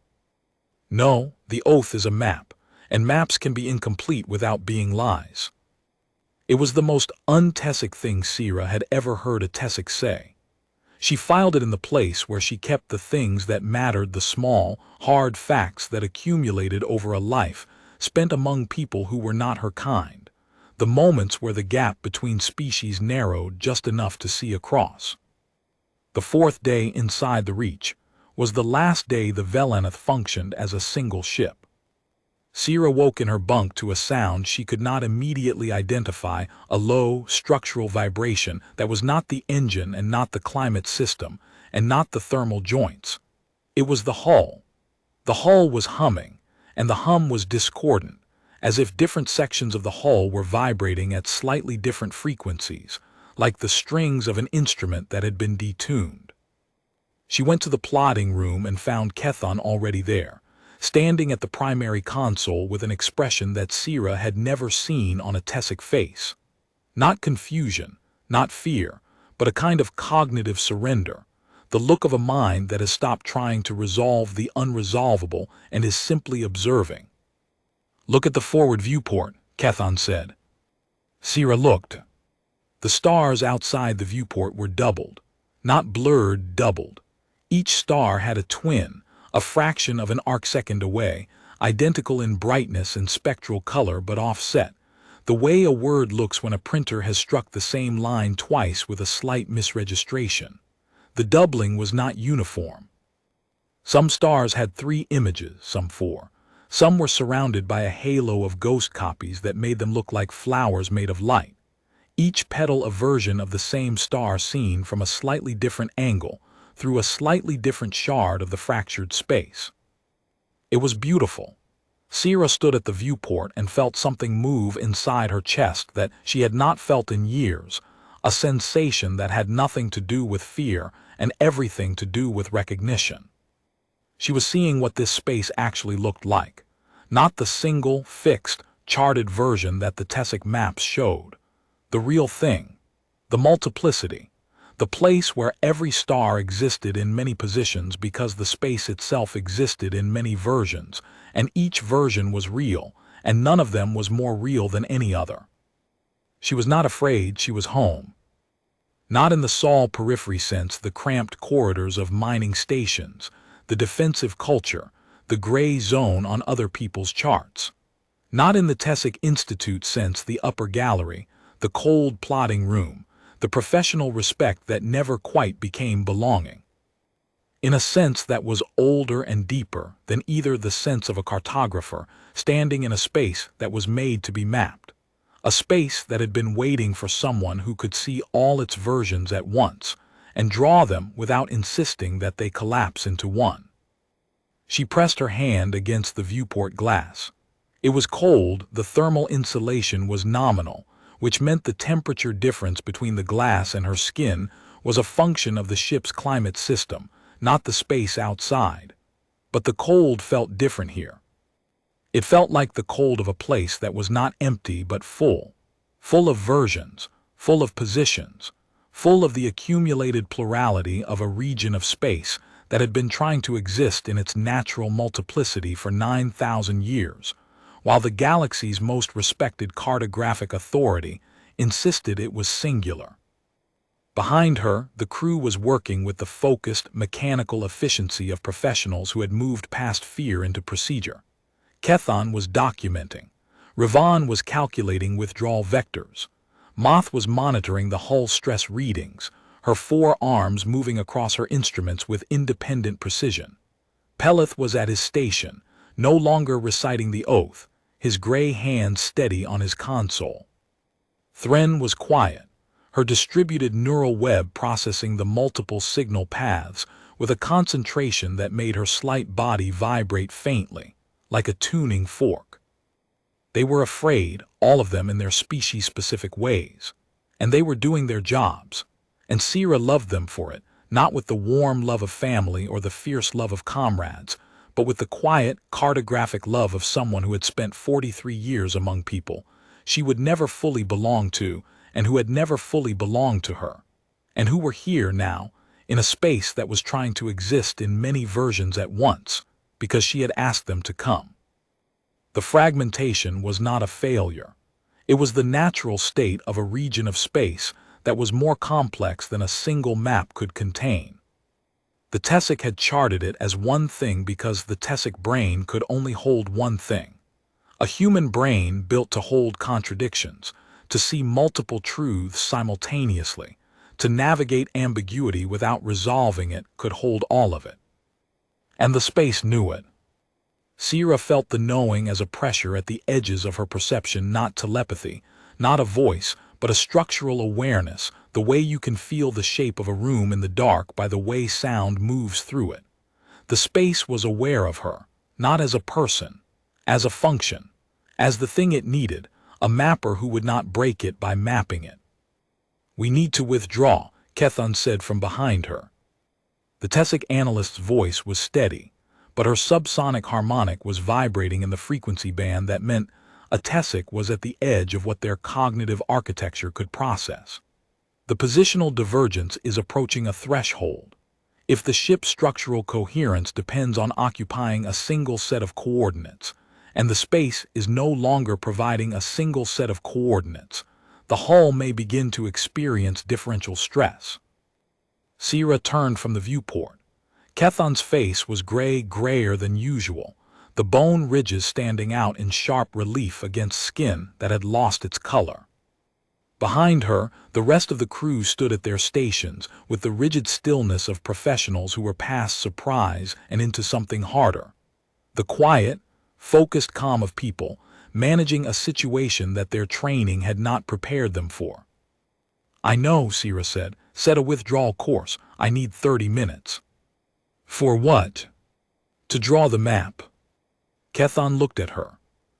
"No, the oath is a map, and maps can be incomplete without being lies." It was the most un-tessik thing Sira had ever heard a tessik say. She filed it in the place where she kept the things that mattered, the small, hard facts that accumulated over a life spent among people who were not her kind, the moments where the gap between species narrowed just enough to see across. The fourth day inside the Reach was the last day the Velaneth functioned as a single ship. Sira woke in her bunk to a sound she could not immediately identify, a low, structural vibration that was not the engine and not the climate system and not the thermal joints. It was the hull. The hull was humming, and the hum was discordant, as if different sections of the hull were vibrating at slightly different frequencies, like the strings of an instrument that had been detuned. She went to the plotting room and found Kethan already there, standing at the primary console with an expression that Sira had never seen on a tessik face. Not confusion, not fear, but a kind of cognitive surrender, the look of a mind that has stopped trying to resolve the unresolvable and is simply observing. "Look at the forward viewport," Kethan said. Sira looked. The stars outside the viewport were doubled, not blurred, doubled. Each star had a twin, a fraction of an arcsecond away, identical in brightness and spectral color but offset, the way a word looks when a printer has struck the same line twice with a slight misregistration. The doubling was not uniform. Some stars had 3 images, some 4. Some were surrounded by a halo of ghost copies that made them look like flowers made of light. Each petal a version of the same star seen from a slightly different angle, through a slightly different shard of the fractured space. It was beautiful. Sira stood at the viewport and felt something move inside her chest that she had not felt in years, a sensation that had nothing to do with fear and everything to do with recognition. She was seeing what this space actually looked like, not the single, fixed, charted version that the tessik maps showed. The real thing, the multiplicity, the place where every star existed in many positions because the space itself existed in many versions, and each version was real, and none of them was more real than any other. She was not afraid. She was home. Not in the Sol periphery sense, the cramped corridors of mining stations, the defensive culture, the gray zone on other people's charts. Not in the Tessik Institute sense, the upper gallery, the cold plotting room, the professional respect that never quite became belonging. In a sense that was older and deeper than either the sense of a cartographer standing in a space that was made to be mapped, a space that had been waiting for someone who could see all its versions at once and draw them without insisting that they collapse into one. She pressed her hand against the viewport glass. It was cold, the thermal insulation was nominal, which meant the temperature difference between the glass and her skin was a function of the ship's climate system, not the space outside. But the cold felt different here. It felt like the cold of a place that was not empty but full of versions, full of positions, full of the accumulated plurality of a region of space that had been trying to exist in its natural multiplicity for 9,000 years, while the galaxy's most respected cartographic authority insisted it was singular. Behind her, the crew was working with the focused, mechanical efficiency of professionals who had moved past fear into procedure. Kethan was documenting. Ravan was calculating withdrawal vectors. Moth was monitoring the hull stress readings, her 4 arms moving across her instruments with independent precision. Peleth was at his station, no longer reciting the oath, his gray hands steady on his console. Thren was quiet, her distributed neural web processing the multiple signal paths with a concentration that made her slight body vibrate faintly, like a tuning fork. They were afraid, all of them in their species-specific ways, and they were doing their jobs, and Sira loved them for it, not with the warm love of family or the fierce love of comrades, but with the quiet, cartographic love of someone who had spent 43 years among people she would never fully belong to, and who had never fully belonged to her, and who were here now, in a space that was trying to exist in many versions at once, because she had asked them to come. The fragmentation was not a failure. It was the natural state of a region of space that was more complex than a single map could contain. The tessik had charted it as one thing because the tessik brain could only hold one thing. A human brain built to hold contradictions, to see multiple truths simultaneously, to navigate ambiguity without resolving it, could hold all of it. And the space knew it. Sira felt the knowing as a pressure at the edges of her perception, not telepathy, not a voice, but a structural awareness, the way you can feel the shape of a room in the dark by the way sound moves through it. The space was aware of her, not as a person, as a function, as the thing it needed, a mapper who would not break it by mapping it. "We need to withdraw," Kethan said from behind her. The tessik analyst's voice was steady, but her subsonic harmonic was vibrating in the frequency band that meant a tessik was at the edge of what their cognitive architecture could process. The positional divergence is approaching a threshold. If the ship's structural coherence depends on occupying a single set of coordinates, and the space is no longer providing a single set of coordinates, the hull may begin to experience differential stress. Sira turned from the viewport. Kethan's face was grayer than usual, the bone ridges standing out in sharp relief against skin that had lost its color. Behind her, the rest of the crew stood at their stations with the rigid stillness of professionals who were past surprise and into something harder. The quiet, focused calm of people managing a situation that their training had not prepared them for. "I know," Sira said. "Set a withdrawal course. I need 30 minutes. "For what?" "To draw the map." Kethan looked at her.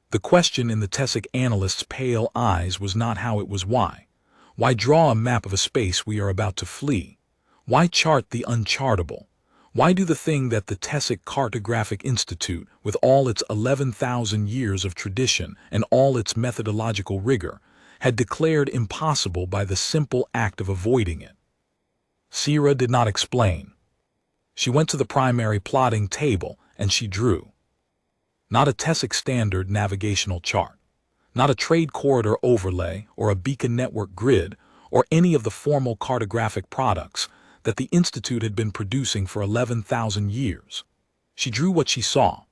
The question in the tessik analyst's pale eyes was not how, it was why. Why draw a map of a space we are about to flee? Why chart the unchartable? Why do the thing that the Tessik Cartographic Institute, with all its 11,000 years of tradition and all its methodological rigor, had declared impossible by the simple act of avoiding it? Sira did not explain. She went to the primary plotting table and she drew. Not a Tessik standard navigational chart, not a trade corridor overlay or a beacon network grid or any of the formal cartographic products that the Institute had been producing for 11,000 years. She drew what she saw,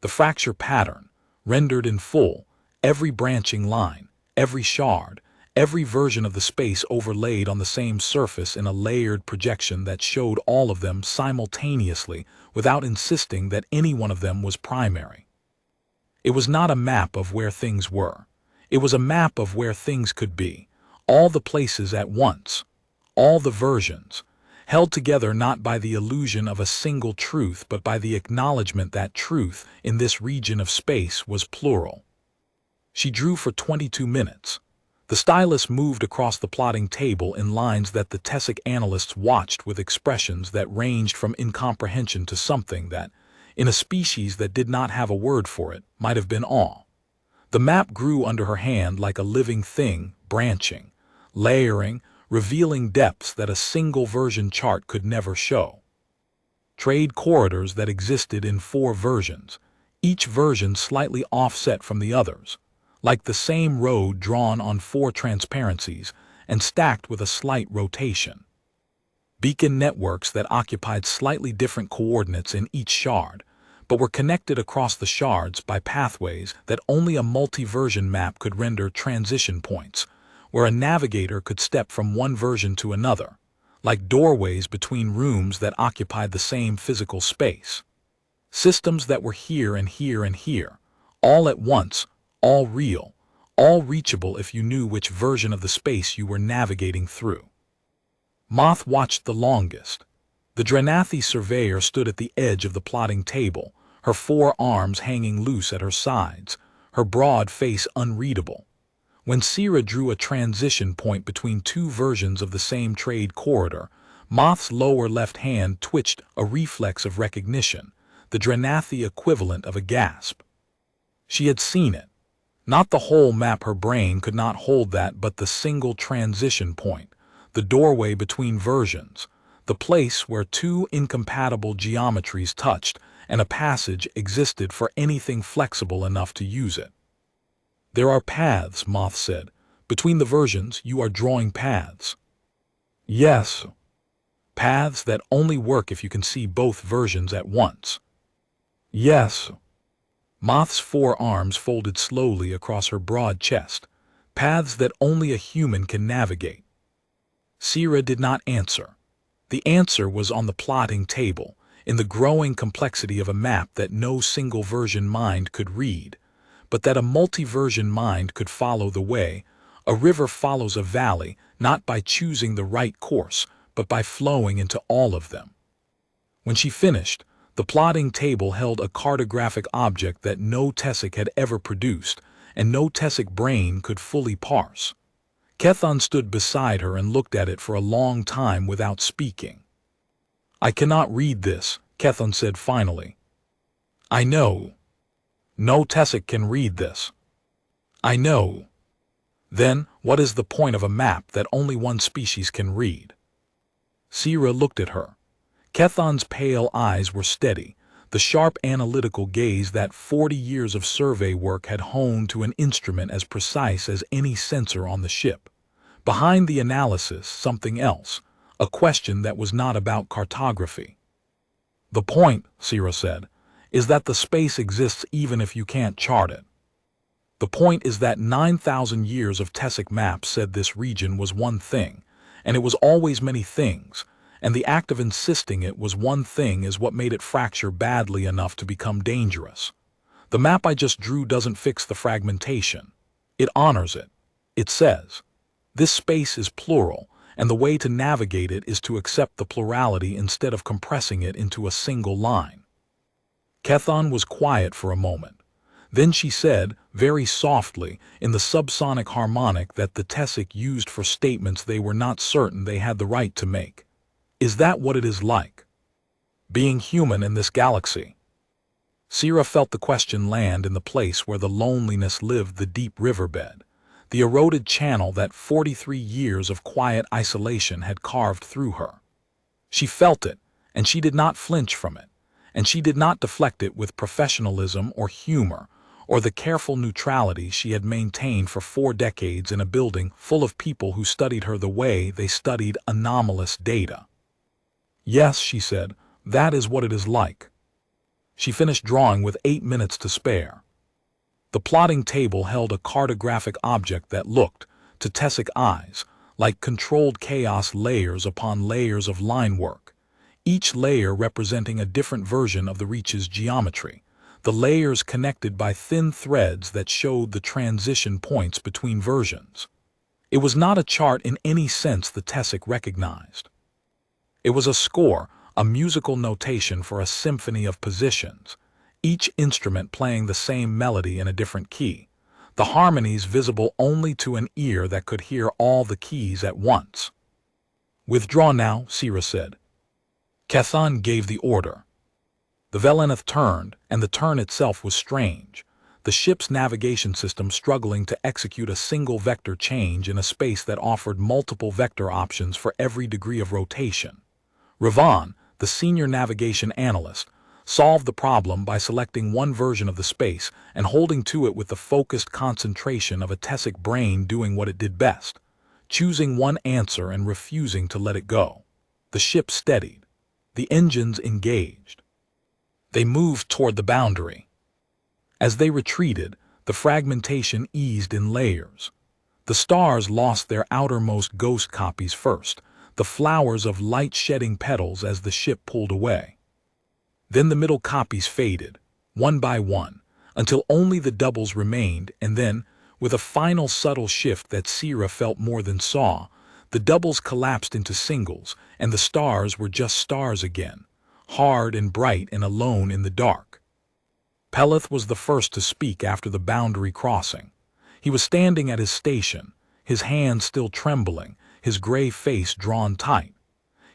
the fracture pattern, rendered in full, every branching line, every shard, every version of the space overlaid on the same surface in a layered projection that showed all of them simultaneously without insisting that any one of them was primary. It was not a map of where things were. It was a map of where things could be, all the places at once, all the versions, held together not by the illusion of a single truth but by the acknowledgement that truth in this region of space was plural. She drew for 22 minutes. The stylus moved across the plotting table in lines that the Tessik analysts watched with expressions that ranged from incomprehension to something that, in a species that did not have a word for it, might have been awe. The map grew under her hand like a living thing, branching, layering, revealing depths that a single version chart could never show. Trade corridors that existed in 4 versions, each version slightly offset from the others, like the same road drawn on 4 transparencies and stacked with a slight rotation. beacon networks that occupied slightly different coordinates in each shard, but were connected across the shards by pathways that only a multi-version map could render transition points, where a navigator could step from one version to another, like doorways between rooms that occupied the same physical space. Systems that were here and here and here, all at once, all real, all reachable if you knew which version of the space you were navigating through. Moth watched the longest. The Drenathi surveyor stood at the edge of the plotting table, her 4 arms hanging loose at her sides, her broad face unreadable. When Sira drew a transition point between 2 versions of the same trade corridor, Moth's lower left hand twitched, a reflex of recognition, the Drenathi equivalent of a gasp. She had seen it. Not the whole map, her brain could not hold that, but the single transition point, the doorway between versions, the place where 2 incompatible geometries touched and a passage existed for anything flexible enough to use it. There are paths, Moth said. Between the versions, you are drawing paths. Yes. Paths that only work if you can see both versions at once. Yes. Moth's 4 arms folded slowly across her broad chest. Paths that only a human can navigate. Sira did not answer. The answer was on the plotting table, in the growing complexity of a map that no single version mind could read, but that a multi-version mind could follow the way. A river follows a valley, not by choosing the right course, but by flowing into all of them. When she finished, the plotting table held a cartographic object that no tessik had ever produced, and no tessik brain could fully parse. Kethon stood beside her and looked at it for a long time without speaking. I cannot read this, Kethon said finally. I know. No tessik can read this. I know. Then, what is the point of a map that only one species can read? Sira looked at her. Kethon's pale eyes were steady, the sharp analytical gaze that 40 years of survey work had honed to an instrument as precise as any sensor on the ship. Behind the analysis, something else, a question that was not about cartography. The point, Sira said, is that the space exists even if you can't chart it. The point is that 9,000 years of tessik maps said this region was one thing, and it was always many things, and the act of insisting it was one thing is what made it fracture badly enough to become dangerous. The map I just drew doesn't fix the fragmentation. It honors it. It says, this space is plural, and the way to navigate it is to accept the plurality instead of compressing it into a single line. Kethon was quiet for a moment. Then she said, very softly, in the subsonic harmonic that the tessik used for statements they were not certain they had the right to make. Is that what it is like? Being human in this galaxy? Sira felt the question land in the place where the loneliness lived, the deep riverbed, the eroded channel that 43 years of quiet isolation had carved through her. She felt it, and she did not flinch from it, and she did not deflect it with professionalism or humor, or the careful neutrality she had maintained for 4 decades in a building full of people who studied her the way they studied anomalous data. Yes, she said, that is what it is like. She finished drawing with 8 minutes to spare. The plotting table held a cartographic object that looked, to tessik eyes, like controlled chaos, layers upon layers of line work, each layer representing a different version of the reach's geometry, the layers connected by thin threads that showed the transition points between versions. It was not a chart in any sense the tessik recognized. It was a score, a musical notation for a symphony of positions, each instrument playing the same melody in a different key, the harmonies visible only to an ear that could hear all the keys at once. Withdraw now, Sira said. Kethon gave the order. The Velenith turned, and the turn itself was strange, the ship's navigation system struggling to execute a single vector change in a space that offered multiple vector options for every degree of rotation. Ravan, the senior navigation analyst, solved the problem by selecting one version of the space and holding to it with the focused concentration of a tessik brain doing what it did best, choosing one answer and refusing to let it go. The ship steadied. The engines engaged. They moved toward the boundary. As they retreated, the fragmentation eased in layers. The stars lost their outermost ghost copies first, the flowers of light-shedding petals as the ship pulled away. Then the middle copies faded, one by one, until only the doubles remained, and then, with a final subtle shift that Sierra felt more than saw, the doubles collapsed into singles, and the stars were just stars again, hard and bright and alone in the dark. Peleth was the first to speak after the boundary crossing. He was standing at his station, his hands still trembling, his gray face drawn tight.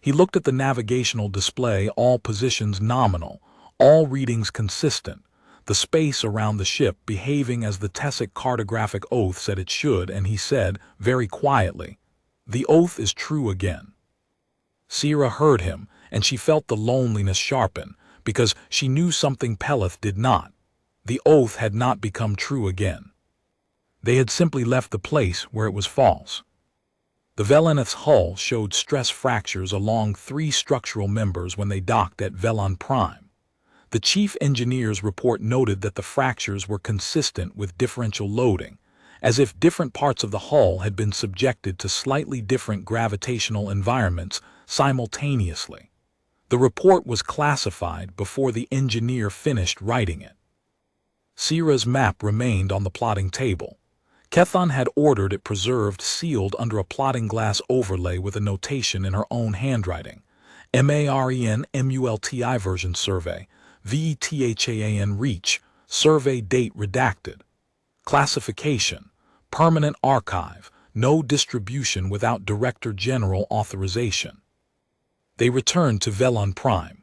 He looked at the navigational display, all positions nominal, all readings consistent, the space around the ship behaving as the tessik cartographic oath said it should, and he said, very quietly, "The oath is true again." Sierra heard him, and she felt the loneliness sharpen, because she knew something Peleth did not. The oath had not become true again. They had simply left the place where it was false. The Velaneth's hull showed stress fractures along 3 structural members when they docked at Velon Prime. The chief engineer's report noted that the fractures were consistent with differential loading, as if different parts of the hull had been subjected to slightly different gravitational environments simultaneously. The report was classified before the engineer finished writing it. Sierra's map remained on the plotting table. Kethon had ordered it preserved sealed under a plotting glass overlay with a notation in her own handwriting. MAREN-MULTI version survey, VETHAN reach, survey date redacted. Classification, permanent archive, no distribution without Director General authorization. They returned to Velon Prime.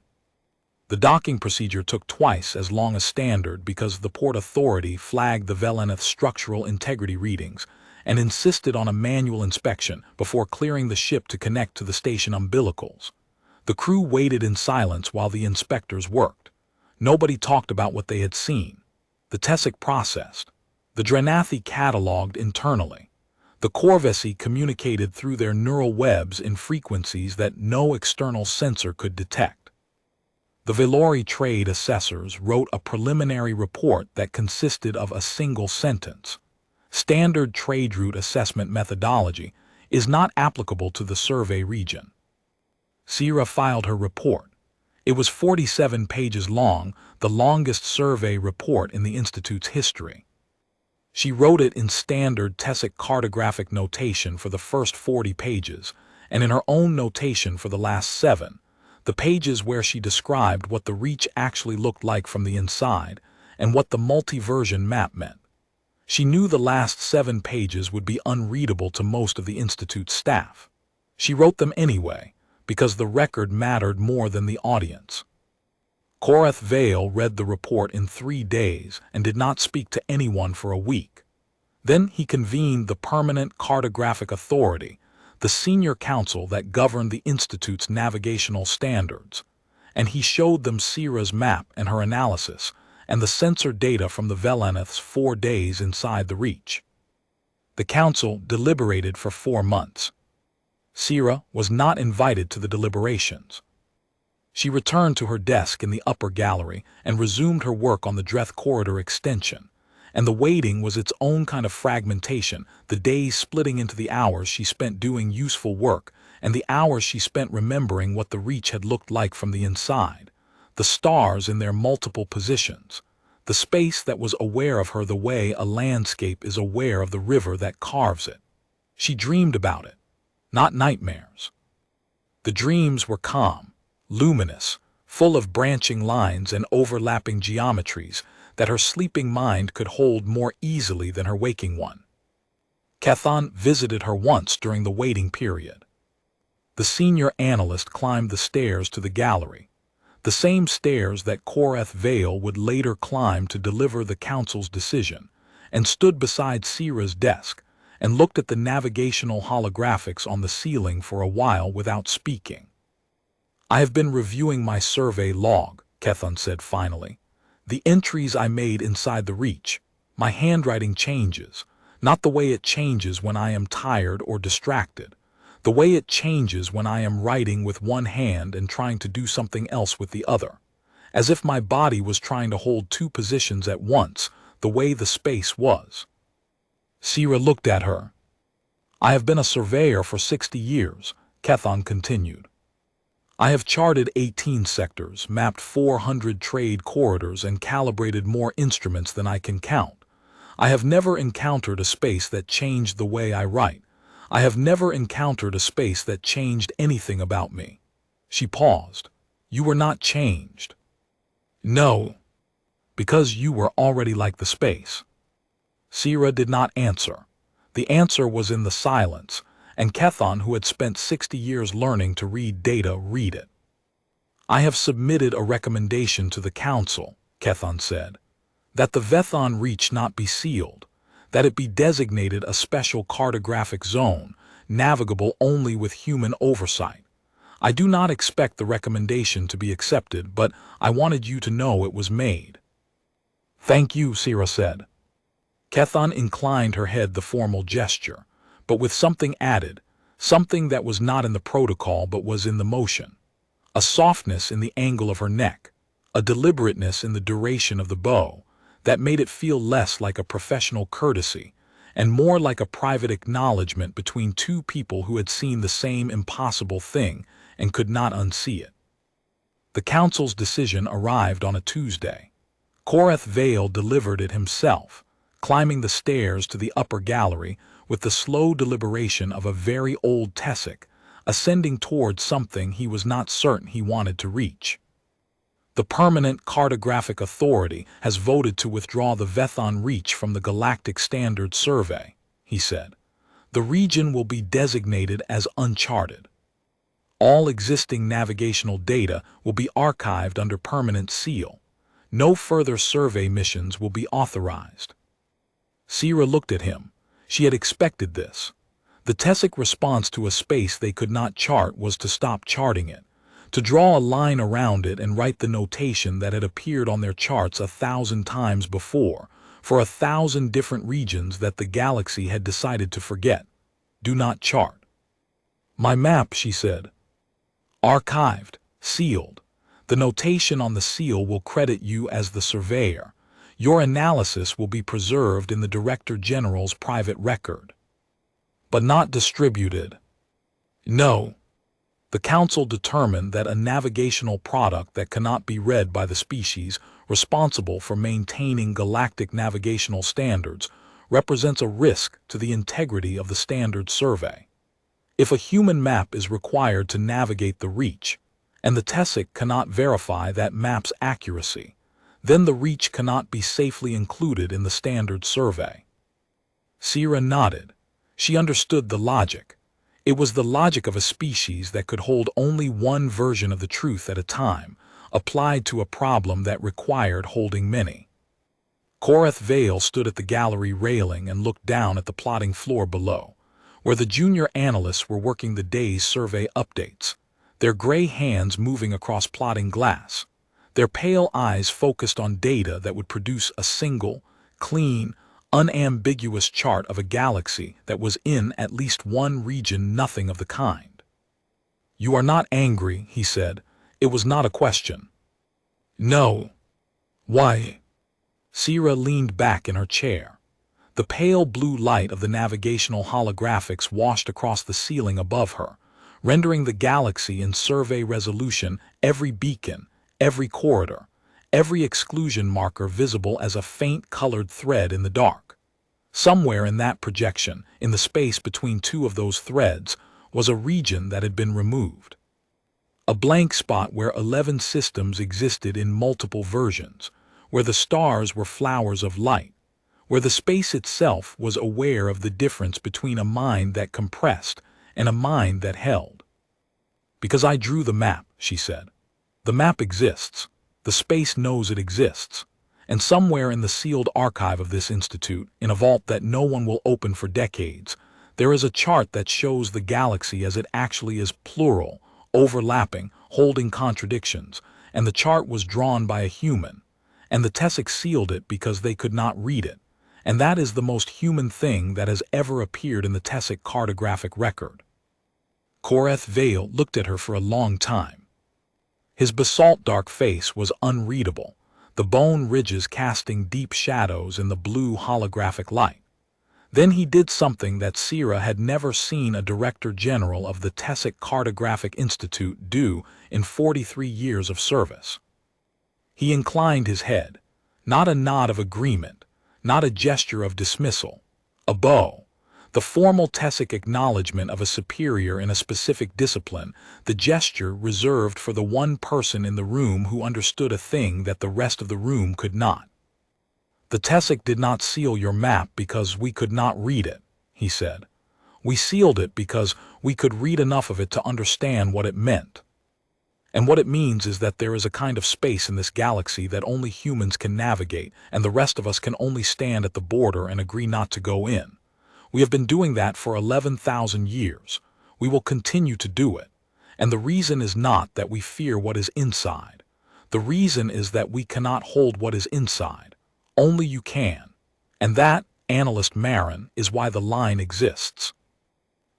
The docking procedure took twice as long as standard because the Port Authority flagged the Velaneth structural integrity readings and insisted on a manual inspection before clearing the ship to connect to the station umbilicals. The crew waited in silence while the inspectors worked. Nobody talked about what they had seen. The tessik processed. The Dranathi cataloged internally. The Corvesi communicated through their neural webs in frequencies that no external sensor could detect. The Velori trade assessors wrote a preliminary report that consisted of a single sentence. Standard trade route assessment methodology is not applicable to the survey region. Sierra filed her report. It was 47 pages long, the longest survey report in the Institute's history. She wrote it in standard tessik cartographic notation for the first 40 pages, and in her own notation for the last 7. The pages where she described what the reach actually looked like from the inside and what the multi-version map meant. She knew the last 7 pages would be unreadable to most of the Institute's staff. She wrote them anyway, because the record mattered more than the audience. Korath Vale read the report in 3 days and did not speak to anyone for a week. Then he convened the Permanent Cartographic Authority, the senior council that governed the Institute's navigational standards, and he showed them Sierra's map and her analysis, and the sensor data from the Velaneth's 4 days inside the reach. The council deliberated for 4 months. Sierra was not invited to the deliberations. She returned to her desk in the upper gallery and resumed her work on the Dreth corridor extension, and the waiting was its own kind of fragmentation, the days splitting into the hours she spent doing useful work and the hours she spent remembering what the reach had looked like from the inside, the stars in their multiple positions, the space that was aware of her the way a landscape is aware of the river that carves it. She dreamed about it, not nightmares. The dreams were calm, luminous, full of branching lines and overlapping geometries that her sleeping mind could hold more easily than her waking one. Kethon visited her once during the waiting period. The senior analyst climbed the stairs to the gallery, the same stairs that Korath Vale would later climb to deliver the council's decision, and stood beside Sierra's desk and looked at the navigational holographics on the ceiling for a while without speaking. "I have been reviewing my survey log," Kethon said finally. "The entries I made inside the reach. My handwriting changes, not the way it changes when I am tired or distracted. The way it changes when I am writing with one hand and trying to do something else with the other. As if my body was trying to hold two positions at once, the way the space was. Sierra looked at her. I have been a surveyor for 60 years, Kethon continued. I have charted 18 sectors, mapped 400 trade corridors, and calibrated more instruments than I can count. I have never encountered a space that changed the way I write. I have never encountered a space that changed anything about me. She paused. You were not changed. No, because you were already like the space. Sierra did not answer. The answer was in the silence, and Kethon, who had spent 60 years learning to read data, read it. I have submitted a recommendation to the council, Kethon said, that the Vethon Reach not be sealed, that it be designated a special cartographic zone, navigable only with human oversight. I do not expect the recommendation to be accepted, but I wanted you to know it was made. Thank you, Sierra said. Kethon inclined her head the formal gesture, but with something added, something that was not in the protocol but was in the motion. A softness in the angle of her neck, a deliberateness in the duration of the bow, that made it feel less like a professional courtesy and more like a private acknowledgement between two people who had seen the same impossible thing and could not unsee it. The council's decision arrived on a Tuesday. Korath Vale delivered it himself, climbing the stairs to the upper gallery with the slow deliberation of a very old tessik, ascending towards something he was not certain he wanted to reach. The Permanent Cartographic Authority has voted to withdraw the Vethon Reach from the Galactic Standard Survey, he said. The region will be designated as uncharted. All existing navigational data will be archived under permanent seal. No further survey missions will be authorized. Sierra looked at him. She had expected this. The tessik response to a space they could not chart was to stop charting it, to draw a line around it and write the notation that had appeared on their charts 1,000 times before, for 1,000 different regions that the galaxy had decided to forget. Do not chart. My map, she said. Archived, sealed. The notation on the seal will credit you as the surveyor. Your analysis will be preserved in the Director General's private record. But not distributed. No. The Council determined that a navigational product that cannot be read by the species responsible for maintaining galactic navigational standards represents a risk to the integrity of the standard survey. If a human map is required to navigate the Reach, and the tessik cannot verify that map's accuracy, then the Reach cannot be safely included in the standard survey. Sierra nodded. She understood the logic. It was the logic of a species that could hold only one version of the truth at a time, applied to a problem that required holding many. Korath Vale stood at the gallery railing and looked down at the plotting floor below, where the junior analysts were working the day's survey updates, their gray hands moving across plotting glass, their pale eyes focused on data that would produce a single, clean, unambiguous chart of a galaxy that was in at least one region nothing of the kind. You are not angry, he said. It was not a question. No. Why? Sierra leaned back in her chair. The pale blue light of the navigational holographics washed across the ceiling above her, rendering the galaxy in survey resolution, every beacon, every corridor, every exclusion marker visible as a faint colored thread in the dark. Somewhere in that projection, in the space between two of those threads, was a region that had been removed. A blank spot where 11 systems existed in multiple versions, where the stars were flowers of light, where the space itself was aware of the difference between a mind that compressed and a mind that held. Because I drew the map, she said. The map exists. The space knows it exists. And somewhere in the sealed archive of this institute, in a vault that no one will open for decades, there is a chart that shows the galaxy as it actually is, plural, overlapping, holding contradictions, and the chart was drawn by a human, and the tessik sealed it because they could not read it, and that is the most human thing that has ever appeared in the tessik cartographic record. Koreth Vale looked at her for a long time. His basalt-dark face was unreadable, the bone ridges casting deep shadows in the blue holographic light. Then he did something that Sira had never seen a Director General of the Tessik Cartographic Institute do in 43 years of service. He inclined his head, not a nod of agreement, not a gesture of dismissal, a bow, the formal tessik acknowledgement of a superior in a specific discipline, the gesture reserved for the one person in the room who understood a thing that the rest of the room could not. The tessik did not seal your map because we could not read it, he said. We sealed it because we could read enough of it to understand what it meant. And what it means is that there is a kind of space in this galaxy that only humans can navigate, and the rest of us can only stand at the border and agree not to go in. We have been doing that for 11,000 years. We will continue to do it. And the reason is not that we fear what is inside. The reason is that we cannot hold what is inside. Only you can. And that, Analyst Marin, is why the line exists.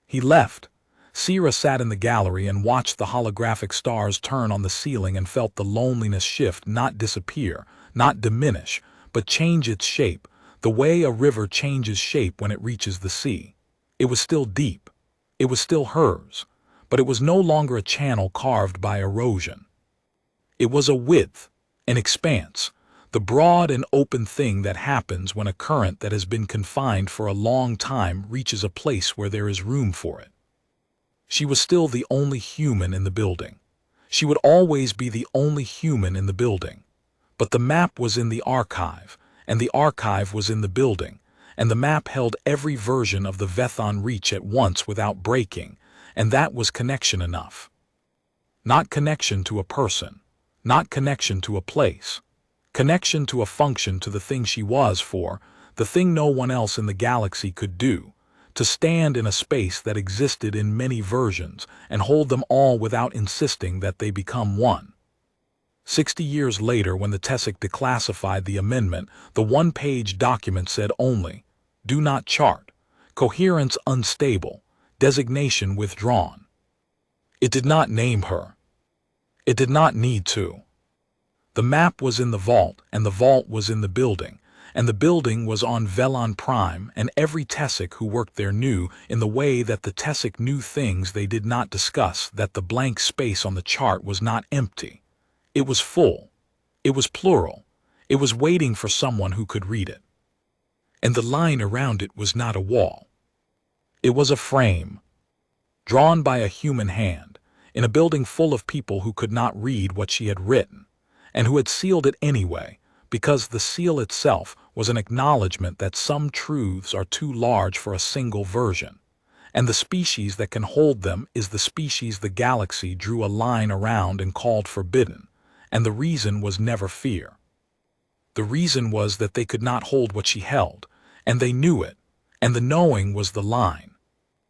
He left. Sira sat in the gallery and watched the holographic stars turn on the ceiling and felt the loneliness shift, not disappear, not diminish, but change its shape, the way a river changes shape when it reaches the sea. It was still deep. It was still hers, but it was no longer a channel carved by erosion. It was a width, an expanse, the broad and open thing that happens when a current that has been confined for a long time reaches a place where there is room for it. She was still the only human in the building. She would always be the only human in the building. But the map was in the archive, and the archive was in the building, and the map held every version of the Vethon Reach at once without breaking, and that was connection enough. Not connection to a person, not connection to a place, connection to a function, to the thing she was for, the thing no one else in the galaxy could do, to stand in a space that existed in many versions and hold them all without insisting that they become one. 60 years later, when the tessik declassified the amendment, the one-page document said only, "Do not chart, coherence unstable, designation withdrawn." It did not name her. It did not need to. The map was in the vault, and the vault was in the building, and the building was on Velon Prime, and every tessik who worked there knew, in the way that the tessik knew things they did not discuss, that the blank space on the chart was not empty. It was full. It was plural. It was waiting for someone who could read it. And the line around it was not a wall. It was a frame, drawn by a human hand, in a building full of people who could not read what she had written, and who had sealed it anyway, because the seal itself was an acknowledgement that some truths are too large for a single version, and the species that can hold them is the species the galaxy drew a line around and called forbidden, and the reason was never fear. The reason was that they could not hold what she held, and they knew it, and the knowing was the line.